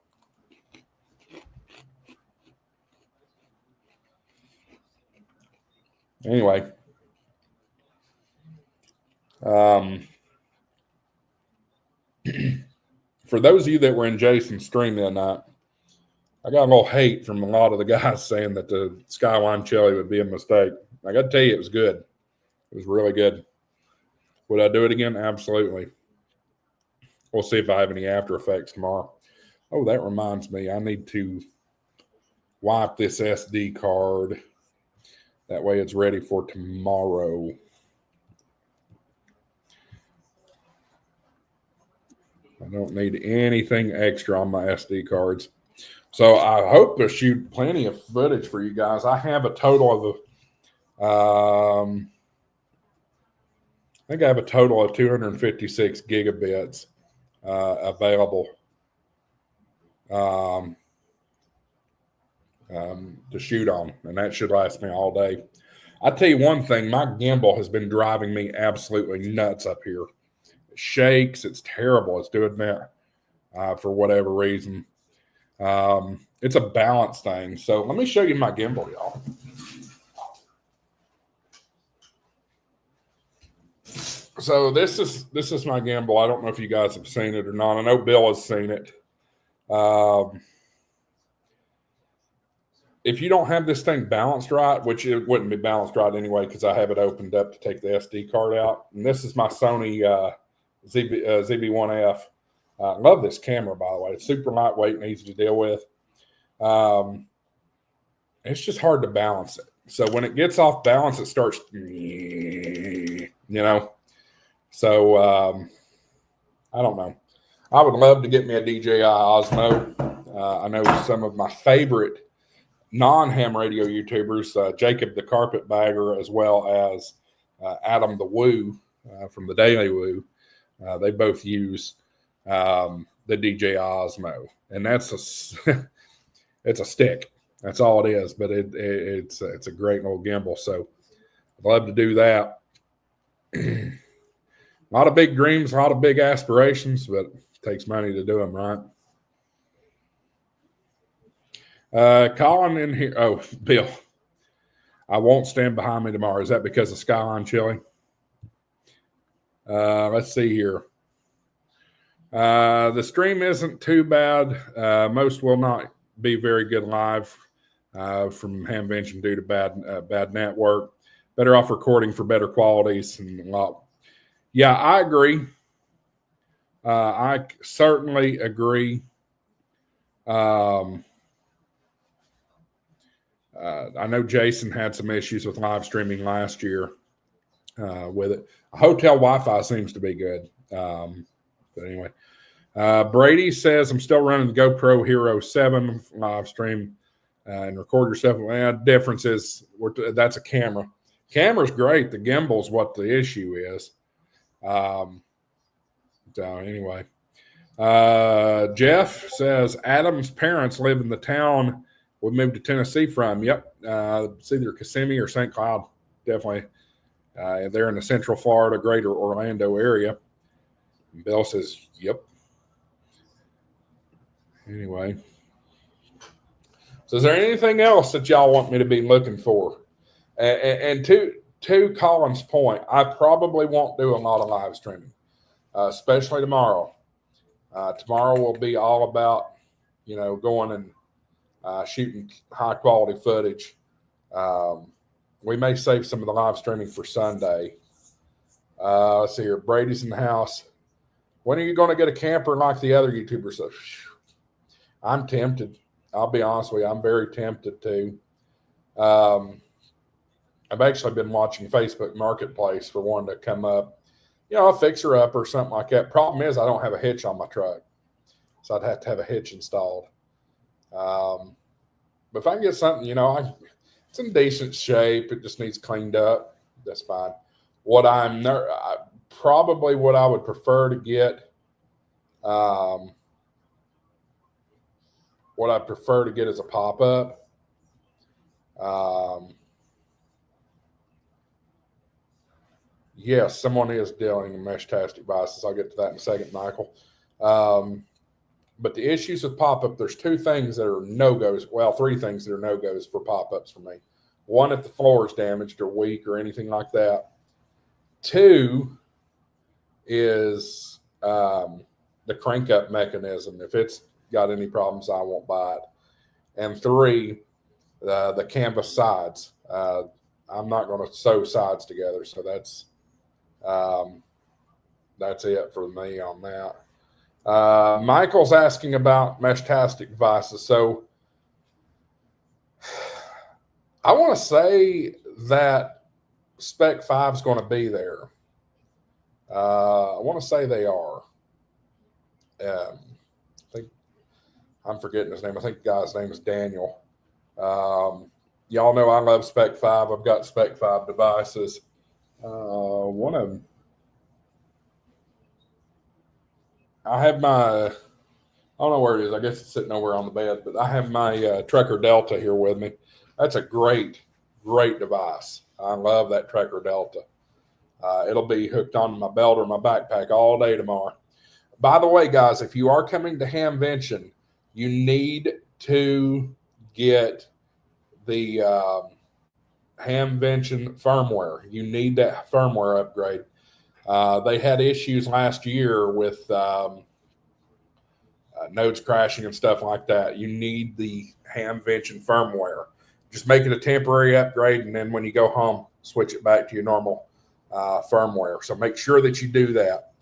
we? Anyway. For those of you that were in Jason's stream that night, I got a little hate from a lot of the guys saying that the Skyline chili would be a mistake. I got to tell you, it was good. It was really good. Would I do it again? Absolutely. We'll see if I have any after effects tomorrow. Oh, that reminds me. I need to wipe this SD card. That way it's ready for tomorrow. I don't need anything extra on my SD cards. So I hope to shoot plenty of footage for you guys. I have a total of, I think I have a total of 256 gigabits available to shoot on, and that should last me all day. I tell you one thing, my gimbal has been driving me absolutely nuts up here. It shakes. It's terrible. It's doing that. for whatever reason. It's a balance thing. So let me show you my gimbal, y'all. So this is my gimbal. I don't know if you guys have seen it or not. I know Bill has seen it. If you don't have this thing balanced right, which it wouldn't be balanced right anyway because I have it opened up to take the SD card out. And this is my Sony ZB-1F. I love this camera, by the way. It's super lightweight and easy to deal with. It's just hard to balance it. So when it gets off balance, it starts, So I don't know. I would love to get me a DJI Osmo. I know some of my favorite non-ham radio YouTubers, Jacob the Carpetbagger, as well as Adam the Woo from the Daily Woo. They both use the DJI Osmo, and that's it's a stick. That's all it is, but it's a great little gimbal. So I'd love to do that. A lot of big dreams, a lot of big aspirations, but it takes money to do them, right? Colin in here. Oh, Bill. I won't stand behind me tomorrow. Is that because of Skyline Chili? Let's see here. The stream isn't too bad. Most will not be very good live from Hamvention due to bad network. Better off recording for better qualities and a lot. Yeah, I agree. I certainly agree. I know Jason had some issues with live streaming last year with it. Hotel Wi-Fi seems to be good. But anyway, Brady says, I'm still running the GoPro Hero 7 live stream and record yourself. The difference is that's a camera. Camera's great. The gimbal's what the issue is. So anyway, Jeff says, Adam's parents live in the town we moved to Tennessee from. Yep. It's either Kissimmee or St. Cloud. Definitely. They're in the Central Florida, greater Orlando area. And Bill says, yep. Anyway. So is there anything else that y'all want me to be looking for? And to Colin's point, I probably won't do a lot of live streaming, especially tomorrow. Tomorrow will be all about, going and shooting high quality footage. We may save some of the live streaming for Sunday. Let's see here. Brady's in the house. When are you going to get a camper like the other YouTubers? So, I'm tempted. I'll be honest with you. I'm very tempted to. I've actually been watching Facebook Marketplace for one to come up. A fixer up or something like that. Problem is I don't have a hitch on my truck. So I'd have to have a hitch installed. But if I can get something, it's in decent shape. It just needs cleaned up. That's fine. What I would prefer to get, what I prefer to get is a pop-up. Yes, someone is dealing in mesh-tastic devices. I'll get to that in a second, Michael. But the issues with pop-up, there's two things that are no-goes. Well, three things that are no-goes for pop-ups for me. One, if the floor is damaged or weak or anything like that. Two is the crank-up mechanism. If it's got any problems, I won't buy it. And three, the canvas sides. I'm not going to sew sides together, so that's it for me on that. Michael's asking about mesh-tastic devices. So I want to say that Spec 5 is going to be there. I want to say they are. I think I'm forgetting his name. I think the guy's name is Daniel. Y'all know I love Spec 5. I've got Spec 5 devices. One of them. I have I don't know where it is. I guess it's sitting over on the bed, but I have my Trekker Delta here with me. That's a great, great device. I love that Trekker Delta. It'll be hooked onto my belt or my backpack all day tomorrow. by the way, guys, if you are coming to Hamvention, you need to get the Hamvention firmware. You need that firmware upgrade. They had issues last year with nodes crashing and stuff like that. You need the Hamvention firmware. Just make it a temporary upgrade, and then when you go home, switch it back to your normal firmware. So make sure that you do that.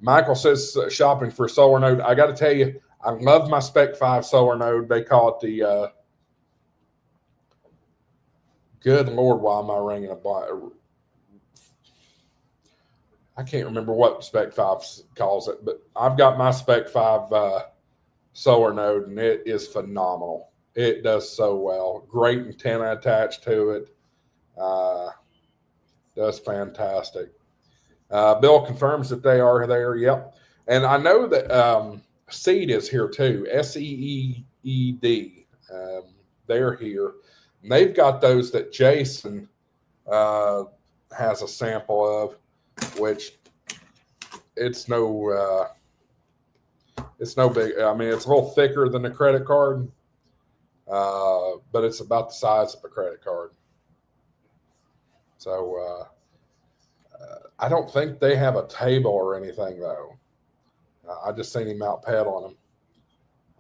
Michael says shopping for a solar node. I got to tell you, I love my Spec 5 solar node. They call it the good Lord, why am I ringing a bell? I can't remember what Spec 5 calls it, but I've got my Spec 5 solar node, and it is phenomenal. It does so well. Great antenna attached to it. Does fantastic. Bill confirms that they are there. Yep. And I know that Seed is here too. SEED. They're here. And they've got those that Jason has a sample of, which it's no big. I mean, it's a little thicker than a credit card, but it's about the size of a credit card. So I don't think they have a table or anything, though. I just seen him out paddling them.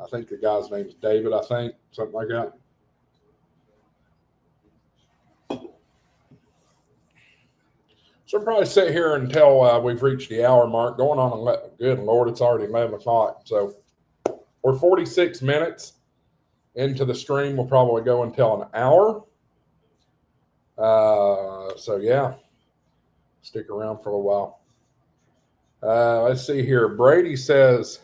I think the guy's name's David, I think, something like that. So we'll probably sit here until we've reached the hour mark. Going on, good Lord, it's already 11 o'clock. So we're 46 minutes into the stream. We'll probably go until an hour. So, yeah, stick around for a while. Let's see here. Brady says,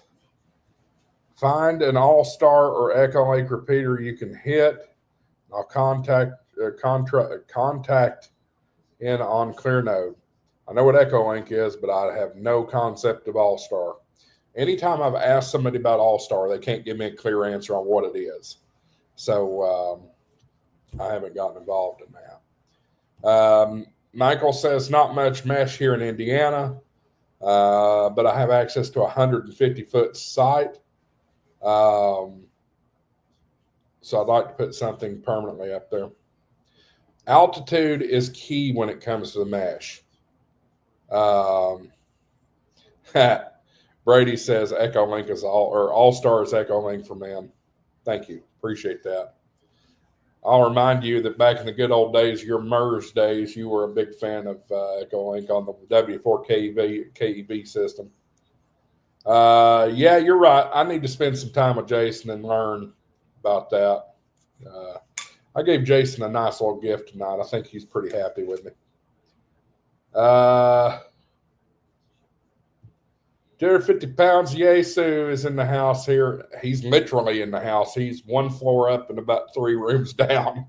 find an All-Star or Echo Link repeater you can hit. I'll contact in on ClearNode. I know what Echo Link is, but I have no concept of All-Star. Anytime I've asked somebody about All-Star, they can't give me a clear answer on what it is. So I haven't gotten involved in that. Michael says, not much mesh here in Indiana, but I have access to a 150-foot site. So I'd like to put something permanently up there. Altitude is key when it comes to the mesh. Brady says Echo Link is All-Star is Echo Link for men. Thank you. Appreciate that. I'll remind you that back in the good old days, your MERS days, you were a big fan of Echo Link on the W4 KEV system. Yeah, you're right. I need to spend some time with Jason and learn about that. I gave Jason a nice little gift tonight. I think he's pretty happy with me. 250 pounds. Yesu is in the house here. He's literally in the house. He's one floor up and about 3 rooms down.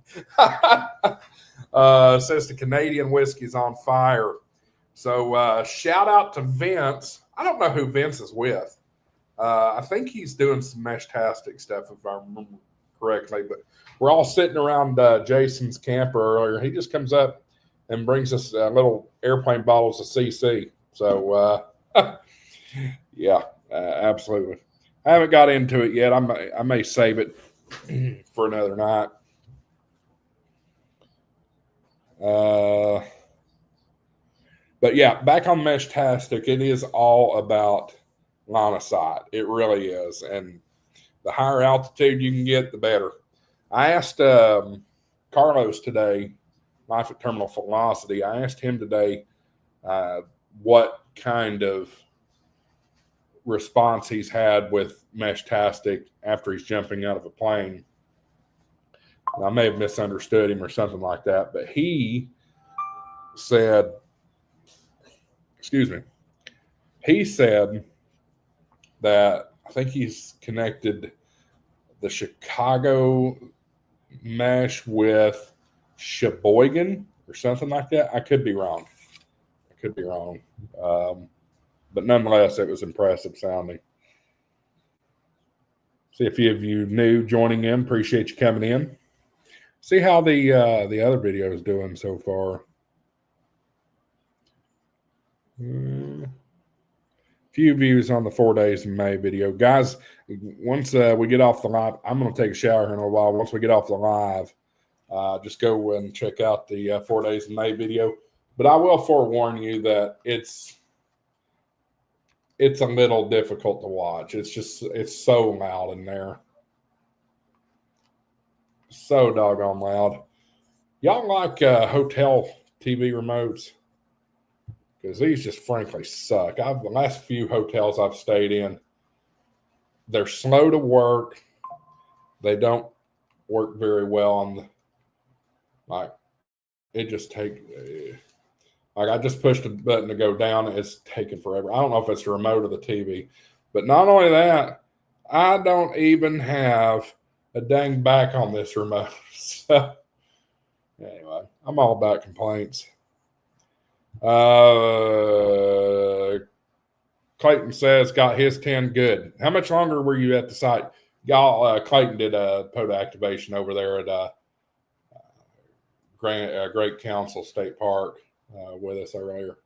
Says the Canadian whiskey's on fire. So shout out to Vince. I don't know who Vince is with. I think he's doing some Meshtastic stuff, if I remember correctly. But we're all sitting around Jason's camper earlier. He just comes up and brings us little airplane bottles of CC. So, yeah, absolutely. I haven't got into it yet. I may save it for another night. But yeah, back on Meshtastic, it is all about line of sight. It really is. And the higher altitude you can get, the better. I asked Carlos today, Life at Terminal Velocity, I asked him today what kind of response he's had with Meshtastic after he's jumping out of a plane. And I may have misunderstood him or something like that, but he said, he said that I think he's connected the Chicago mesh with Sheboygan or something like that. I could be wrong. But nonetheless, it was impressive sounding. See a few of you new joining in. Appreciate you coming in. See how the other video is doing so far. Few views on the 4 days in May video. Guys, once we get off the live, I'm going to take a shower here in a little while. Once we get off the live, just go and check out the 4 days in May video. But I will forewarn you that it's a little difficult to watch. It's so loud in there. So doggone loud. Y'all like hotel TV remotes? Because these just frankly suck. The last few hotels I've stayed in, they're slow to work. They don't work very well on it just take I just pushed a button to go down. It's taking forever. I don't know if it's the remote or the TV. But not only that, I don't even have a dang back on this remote. So anyway, I'm all about complaints. Clayton says got his 10 good. How much longer were you at the site? Y'all, Clayton did a POTA activation over there at Great Council State Park with us earlier.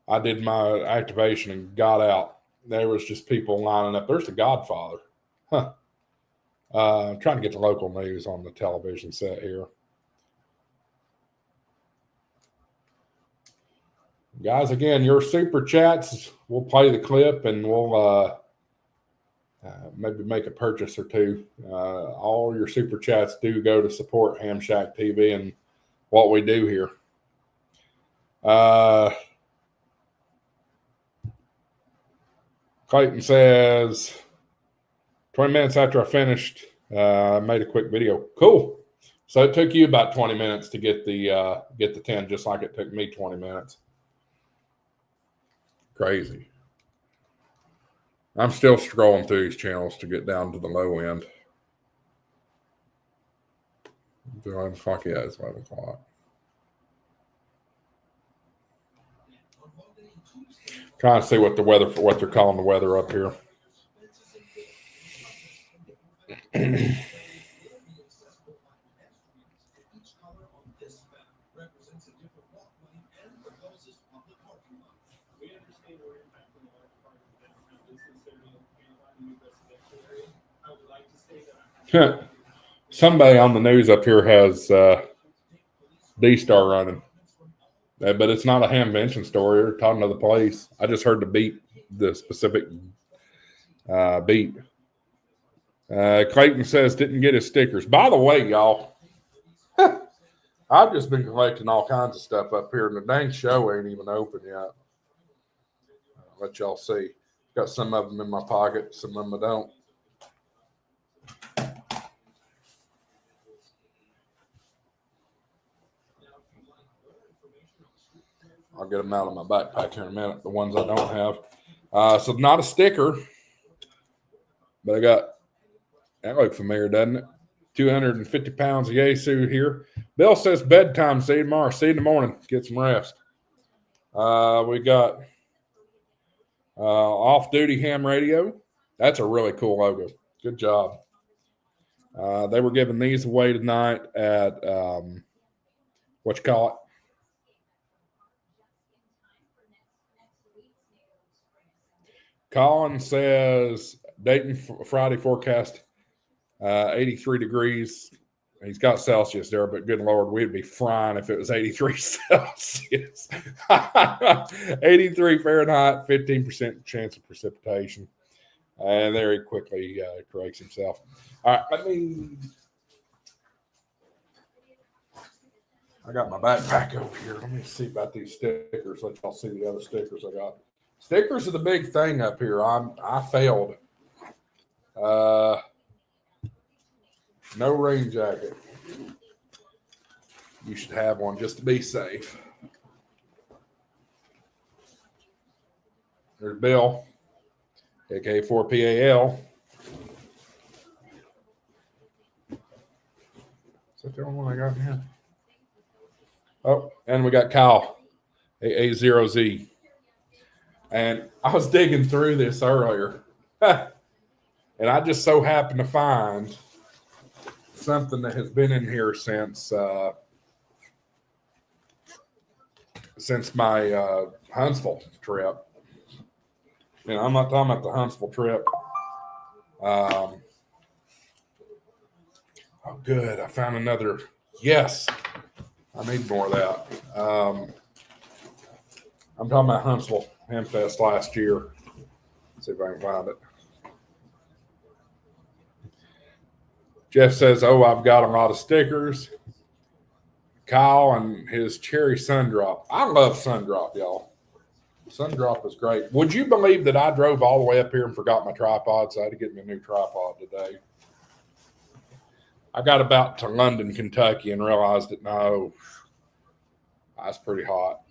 I did my activation and got out. There was just people lining up. There's the Godfather. Huh. Trying to get the local news on the television set here. Guys, again, your super chats, we'll play the clip and we'll maybe make a purchase or two. All your super chats do go to support Ham Shack TV and what we do here. Clayton says, 20 minutes after I finished, I made a quick video. Cool. So it took you about 20 minutes to get the 10, just like it took me 20 minutes. Crazy. I'm still scrolling through these channels to get down to the low end. It's 11 o'clock. Yeah, it's 11 o'clock. Trying to see what they're calling the weather up here. Somebody on the news up here has D-Star running. But it's not a Hamvention story. They're talking to the police. I just heard the beep, the specific beep. Clayton says didn't get his stickers. By the way, y'all, I've just been collecting all kinds of stuff up here, and the dang show ain't even open yet. I'll let y'all see. Got some of them in my pocket, some of them I don't. I'll get them out of my backpack here in a minute, the ones I don't have. So not a sticker, but I got, that looks familiar, doesn't it? 250 pounds of Yesu here. Bill says bedtime. See you tomorrow. See you in the morning. Get some rest. We got off-duty ham radio. That's a really cool logo. Good job. They were giving these away tonight at what you call it? Colin says Dayton Friday forecast 83 degrees. He's got Celsius there, but good Lord, we'd be frying if it was 83 Celsius. 83 Fahrenheit, 15% chance of precipitation. And there he quickly corrects himself. All right, I got my backpack over here. Let me see about these stickers. Let y'all see the other stickers I got. Stickers are the big thing up here. I failed. No rain jacket. You should have one just to be safe. There's Bill, aka 4PAL. Is that the only one I got in here? Oh, and we got Kyle, AA0Z. And I was digging through this earlier, and I just so happened to find something that has been in here since my Huntsville trip. I'm not talking about the Huntsville trip. Oh, good. I found another. Yes. I need more of that. I'm talking about Huntsville Hamfest last year. Let's see if I can find it. Jeff says, oh, I've got a lot of stickers. Kyle and his cherry Sundrop. I love Sundrop, y'all. Sundrop is great. Would you believe that I drove all the way up here and forgot my tripod, so I had to get me a new tripod today? I got about to London, Kentucky, and realized that, no, that's pretty hot.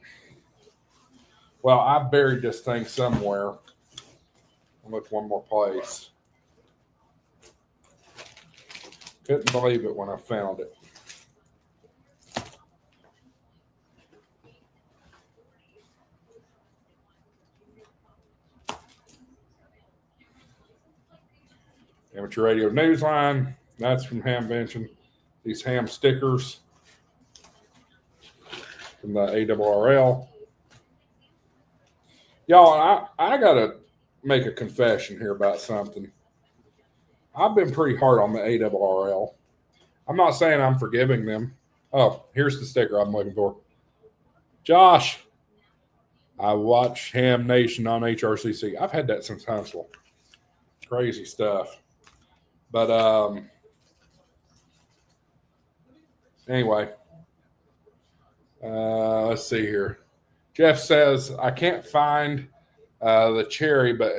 Well, I buried this thing somewhere. I'll look one more place. Couldn't believe it when I found it. Amateur Radio Newsline. That's from Hamvention. These ham stickers from the ARRL. Y'all, I got to make a confession here about something. I've been pretty hard on the ARRL. I'm not saying I'm forgiving them. Oh, here's the sticker I'm looking for. Josh, I watch Ham Nation on HRCC. I've had that since Huntsville. Crazy stuff. But anyway, let's see here. Jeff says, I can't find the cherry but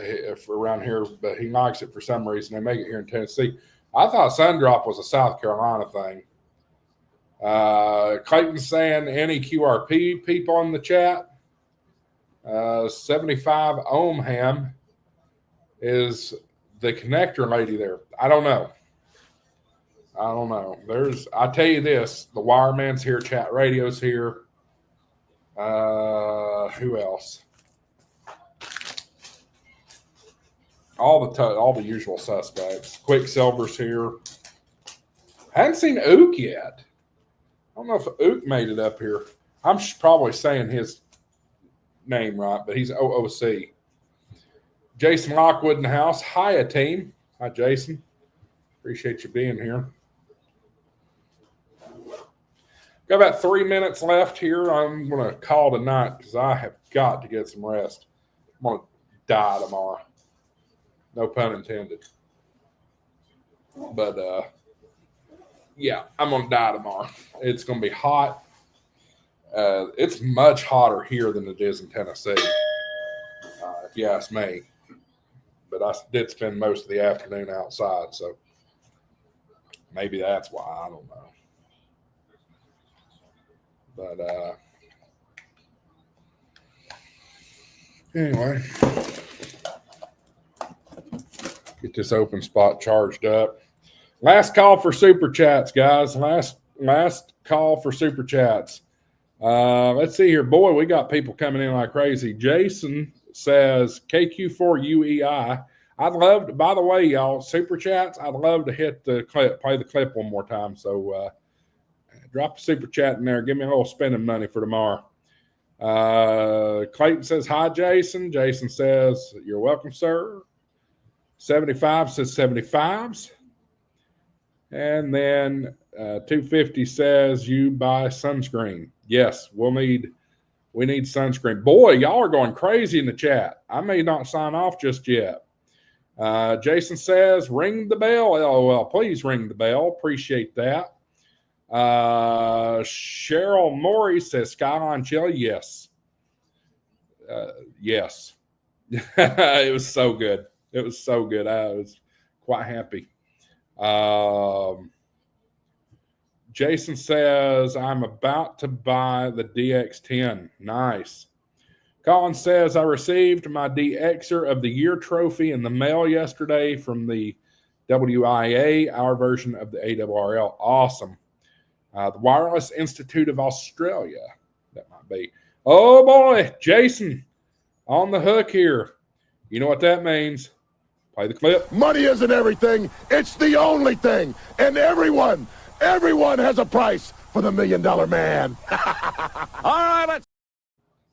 around here, but he likes it for some reason. They make it here in Tennessee. I thought Sundrop was a South Carolina thing. Clayton's saying any QRP people in the chat. 75 ohm ham is the connector lady there. I don't know. I tell you this, the Wireman's here, Chat Radio's here. Who else? All the usual suspects. Quicksilver's here. I haven't seen Ook yet. I don't know if Ook made it up here. I'm probably saying his name right, but he's OOC. Jason Lockwood in the house. Hiya, team. Hi, Jason. Appreciate you being here. Got about 3 minutes left here. I'm going to call tonight because I have got to get some rest. I'm going to die tomorrow. No pun intended. But, yeah, I'm going to die tomorrow. It's going to be hot. It's much hotter here than it is in Tennessee, if you ask me. But I did spend most of the afternoon outside, so maybe that's why. I don't know. But anyway, get this open spot charged up. Last call for super chats, guys. Last call for super chats. Let's see here. Boy, we got people coming in like crazy. Jason says KQ4UEI. I'd love to, by the way, y'all, super chats, I'd love to hit the clip, play the clip one more time. So drop a super chat in there. Give me a little spending money for tomorrow. Clayton says, hi, Jason. Jason says, you're welcome, sir. 75 says 75s. And then 250 says you buy sunscreen. Yes, we need sunscreen. Boy, y'all are going crazy in the chat. I may not sign off just yet. Jason says, ring the bell. LOL. Please ring the bell. Appreciate that. Cheryl Morey says, Skyline Chili. Yes. Yes. It was so good. It was so good. I was quite happy. Jason says, I'm about to buy the DX10. Nice. Colin says, I received my DXer of the Year trophy in the mail yesterday from the WIA, our version of the ARRL. Awesome. The Wireless Institute of Australia. That might be. Oh, boy. Jason, on the hook here. You know what that means. Play the clip. Money isn't everything. It's the only thing. And everyone has a price for the $1 Million Man. All right, let's.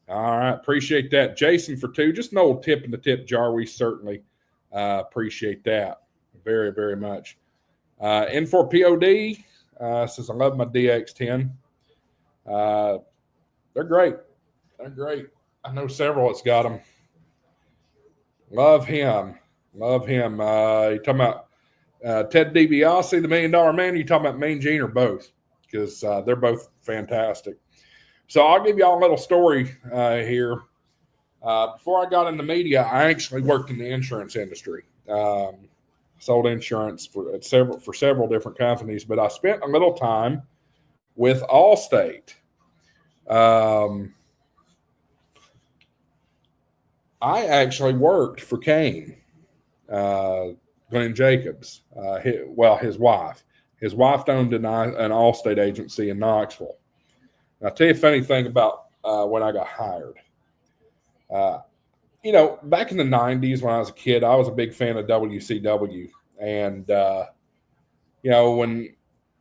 All right. Appreciate that. Jason for 2. Just an old tip in the tip jar. We certainly appreciate that very, very much. N4POD says, I love my DX10. They're great. They're great. I know several that's got them. Love him. Love him. You talking about Ted DiBiase, the $1 Million Man? Or you talking about Mean Gene, or both? Because they're both fantastic. So I'll give y'all a little story here. Before I got into media, I actually worked in the insurance industry. Sold insurance for several different companies, but I spent a little time with Allstate. I actually worked for Kane, Glenn Jacobs, his wife. His wife owned an Allstate agency in Knoxville. And I'll tell you a funny thing about when I got hired. Back in the 90s when I was a kid, I was a big fan of WCW. And, when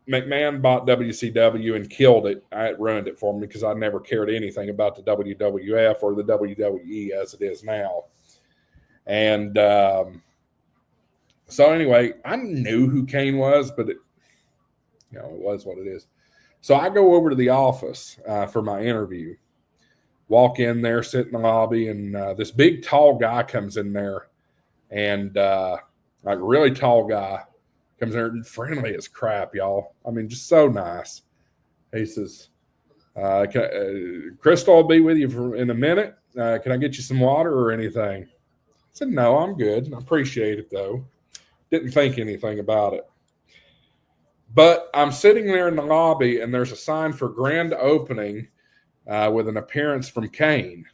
McMahon bought WCW and killed it, it ruined it for me because I never cared anything about the WWF or the WWE as it is now. And so anyway, I knew who Kane was, but it was what it is. So I go over to the office for my interview. Walk in there, sit in the lobby, and this big, tall guy comes in there, and like really tall guy comes in there, and friendly as crap, y'all. I mean, just so nice. He says, Crystal will be with you in a minute. Can I get you some water or anything? I said, no, I'm good. I appreciate it, though. Didn't think anything about it. But I'm sitting there in the lobby, and there's a sign for grand opening with an appearance from Kane.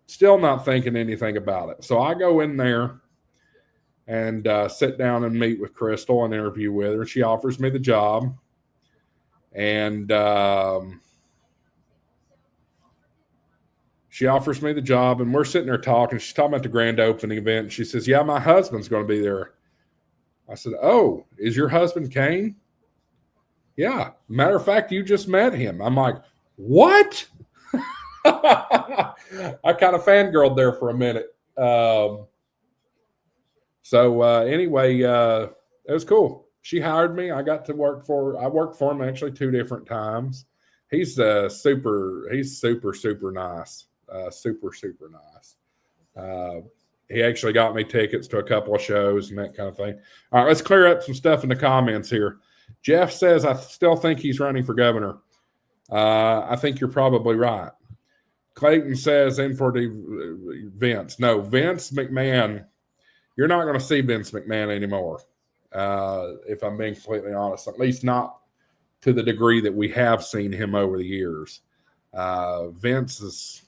Still not thinking anything about it. So I go in there and sit down and meet with Crystal and interview with her. She offers me the job. And we're sitting there talking. She's talking about the grand opening event. She says, yeah, my husband's going to be there. I said, oh, is your husband Kane? Yeah. Matter of fact, you just met him. I'm like, what? I kind of fangirled there for a minute. Anyway, it was cool. She hired me. I got to work for him actually 2 different times. He's super nice. Super nice. He actually got me tickets to a couple of shows and that kind of thing. All right, let's clear up some stuff in the comments here. Jeff says, I still think he's running for governor. I think you're probably right. Clayton says, in for the Vince. No, Vince McMahon, you're not going to see Vince McMahon anymore, if I'm being completely honest, at least not to the degree that we have seen him over the years. Vince is,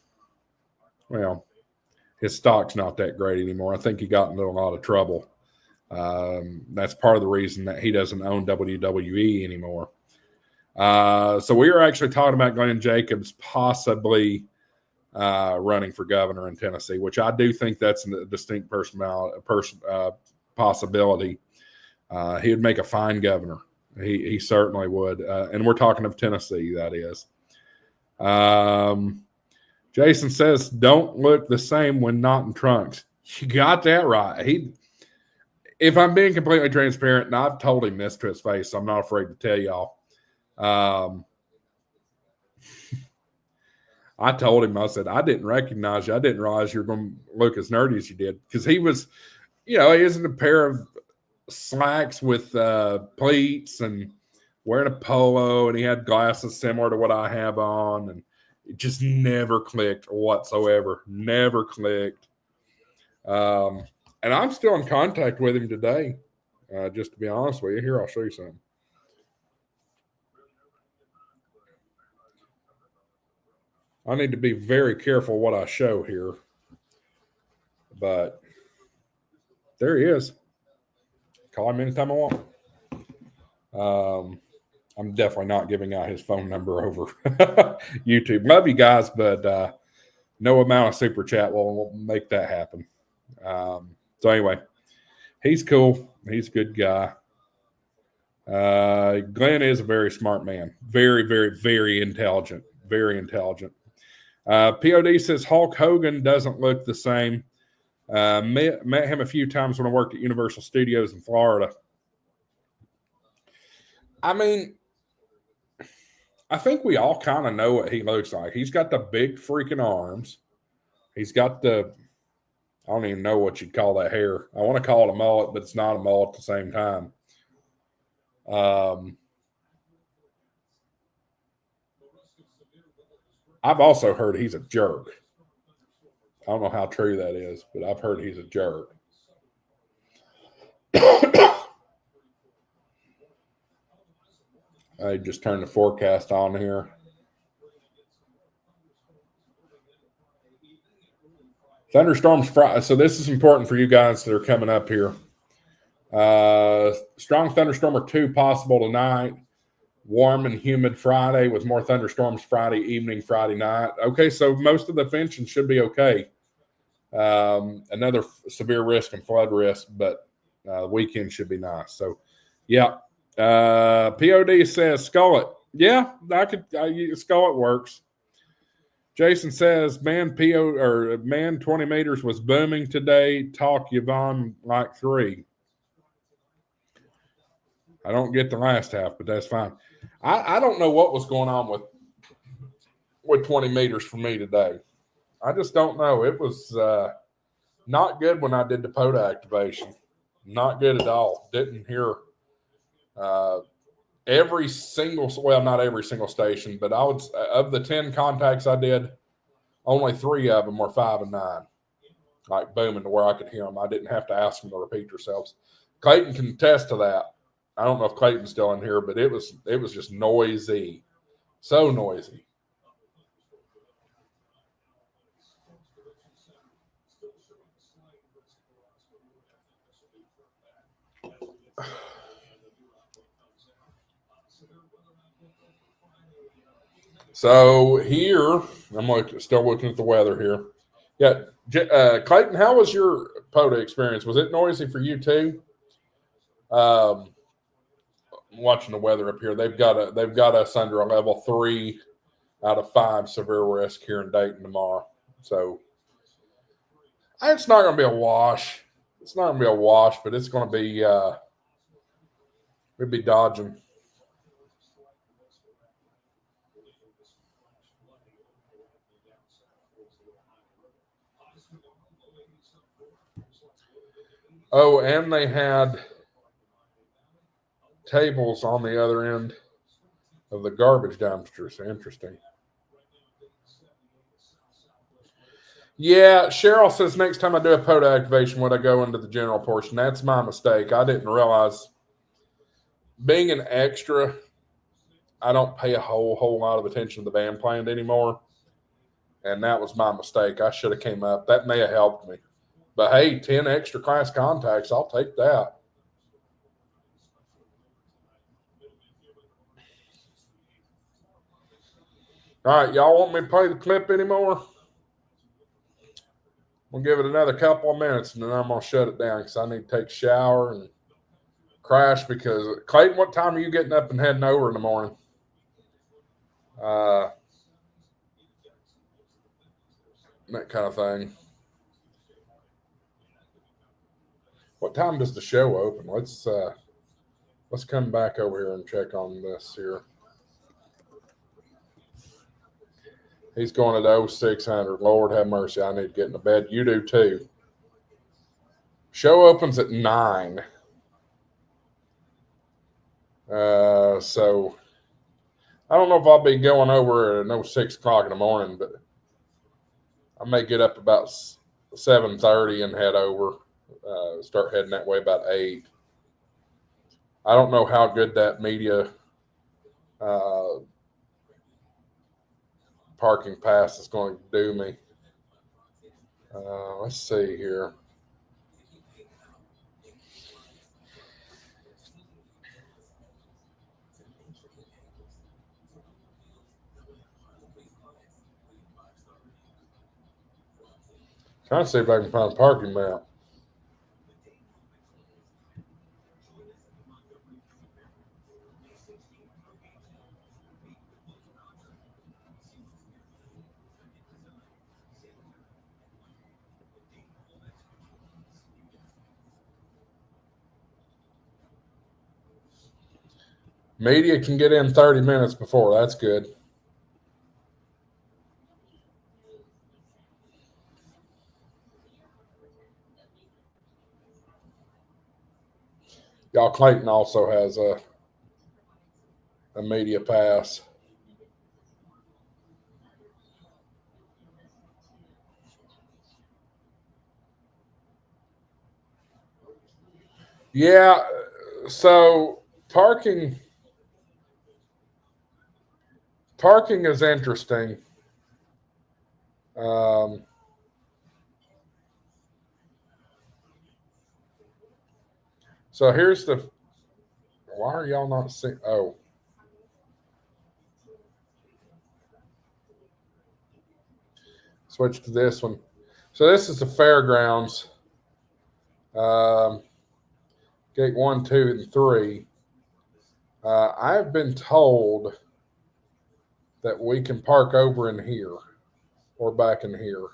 his stock's not that great anymore. I think he got into a lot of trouble. That's part of the reason that he doesn't own WWE anymore. So we were actually talking about Glenn Jacobs possibly running for governor in Tennessee, which I do think that's a distinct possibility. He would make a fine governor. He certainly would. And we're talking of Tennessee, that is. Jason says, don't look the same when not in trunks. You got that right. If I'm being completely transparent, and I've told him this to his face, so I'm not afraid to tell y'all. I told him, I said, I didn't recognize you. I didn't realize you were going to look as nerdy as you did. Because he was, he was in a pair of slacks with pleats and wearing a polo, and he had glasses similar to what I have on, and it just never clicked whatsoever. Never clicked. And I'm still in contact with him today, just to be honest with you. Here, I'll show you something. I need to be very careful what I show here. But there he is. Call him anytime I want. I'm definitely not giving out his phone number over YouTube. Love you guys, but no amount of super chat will make that happen. So anyway, he's cool. He's a good guy. Glenn is a very smart man. Very, very, very intelligent. Very intelligent. POD says Hulk Hogan doesn't look the same. Met him a few times when I worked at Universal Studios in Florida. I mean, I think we all kind of know what he looks like. He's got the big freaking arms. He's got the, I don't even know what you'd call that hair. I want to call it a mullet, but it's not a mullet at the same time. I've also heard he's a jerk. I don't know how true that is, but I've heard he's a jerk. I just turned the forecast on here. Thunderstorms Friday. So this is important for you guys that are coming up here. Strong thunderstorm or 2 possible tonight. Warm and humid Friday with more thunderstorms Friday evening, Friday night. Okay, so most of the fencing should be okay. Another severe risk and flood risk, but the weekend should be nice. So, yeah. POD says Skullet. Yeah, Skullet works. Jason says, man, 20 meters was booming today. Talk Yvonne like 3. I don't get the last half, but that's fine. I don't know what was going on with 20 meters for me today. I just don't know. It was not good when I did the POTA activation. Not good at all. Didn't hear every single, well, not every single station, but I would, of the 10 contacts I did, only 3 of them were 5 and 9. Like booming to where I could hear them. I didn't have to ask them to repeat themselves. Clayton can attest to that. I don't know if Clayton's still in here, but it was just noisy. So noisy. So here, I'm still looking at the weather here. Yeah, Clayton, how was your POTA experience? Was it noisy for you too? Watching the weather up here, they've got us under a level 3 out of 5 severe risk here in Dayton tomorrow. So it's not going to be a wash. It's not going to be a wash, but it's going to be we'll be dodging. Oh, and they had tables on the other end of the garbage dumpsters. Interesting. Yeah, Cheryl says next time I do a POTA activation, would I go into the general portion? That's my mistake. I didn't realize being an extra, I don't pay a whole lot of attention to the band playing anymore. And that was my mistake. I should have came up. That may have helped me. But hey, 10 extra class contacts, I'll take that. All right, y'all want me to play the clip anymore? We'll give it another couple of minutes, and then I'm going to shut it down because I need to take a shower and crash. Because, Clayton, what time are you getting up and heading over in the morning? That kind of thing. What time does the show open? Let's come back over here and check on this here. He's going at 0600. Lord have mercy. I need to get into bed. You do too. Show opens at 9. So I don't know if I'll be going over at 6 o'clock in the morning, but I may get up about 7:30 and head over. Start heading that way about 8. I don't know how good that media parking pass is going to do me. Let's see here. Trying to see if I can find a parking map. Media can get in 30 minutes before. That's good. Y'all, Clayton also has a media pass. Yeah, so parking is interesting. So here's the. Why are y'all not seeing? Oh, switch to this one. So this is the fairgrounds. Gate 1, 2, and 3. I've been told that we can park over in here or back in here.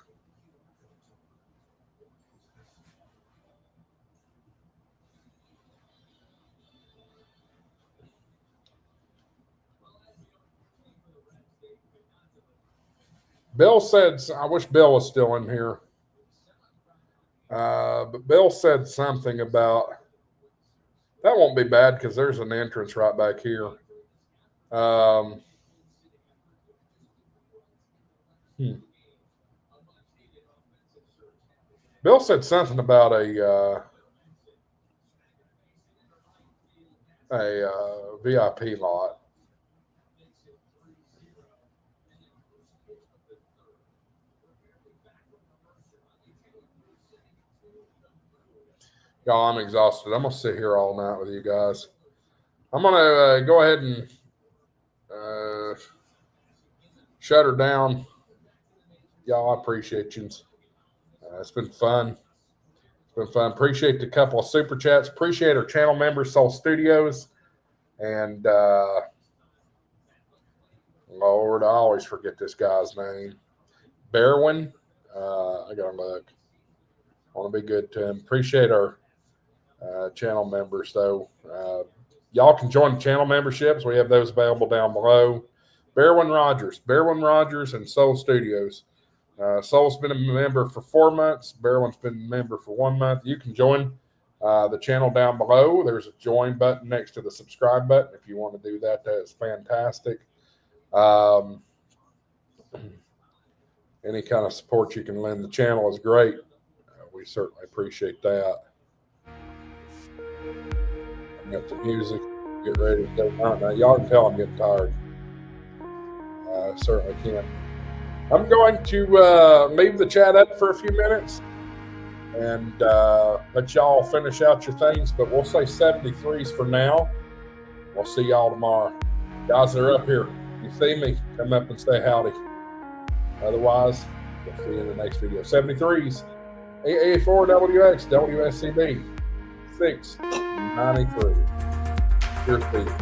Bill said, I wish Bill was still in here. But Bill said something about that won't be bad because there's an entrance right back here. Bill said something about a VIP lot. Y'all, I'm exhausted. I'm going to sit here all night with you guys. I'm going to go ahead and shut her down. Y'all, I appreciate you. It's been fun. Appreciate the couple of super chats. Appreciate our channel members, Soul Studios. And Lord, I always forget this guy's name. Berwin. I got to look. I want to be good to him. Appreciate our channel members, though. Y'all can join the channel memberships. We have those available down below. Berwin Rogers, and Soul Studios. Soul's been a member for 4 months. Berwin's been a member for 1 month. You can join the channel down below. There's a join button next to the subscribe button. If you want to do that, that's fantastic. Any kind of support you can lend the channel is great. We certainly appreciate that. I got the music. Get ready to go. Now, y'all can tell I'm getting tired. I certainly can. I'm going to leave the chat up for a few minutes and let y'all finish out your things, but we'll say 73s for now. We'll see y'all tomorrow. Guys that are up here, you see me, come up and say howdy. Otherwise, we'll see you in the next video. 73s, 884WX, WSCB, 693. Here's Peter.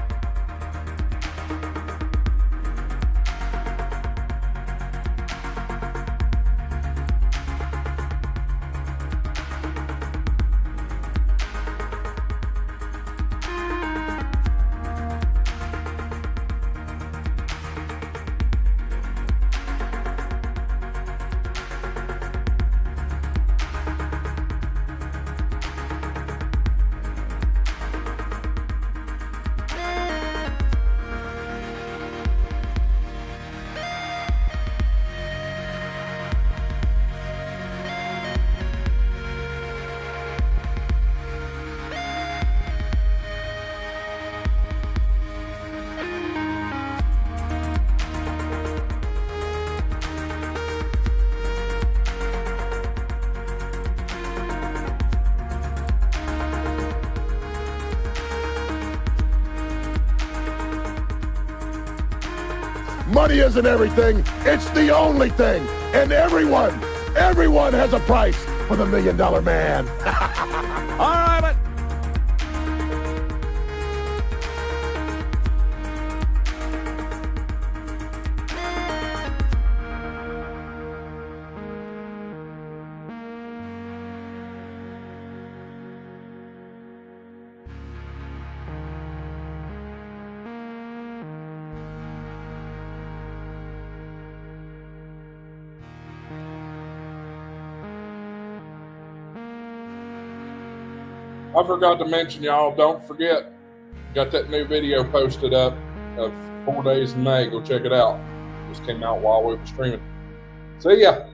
Money isn't everything. It's the only thing. And everyone has a price for the $1 million man. All right, but I forgot to mention, y'all, don't forget, got that new video posted up of 4 days in May. Go check it out. Just came out while we were streaming. See ya.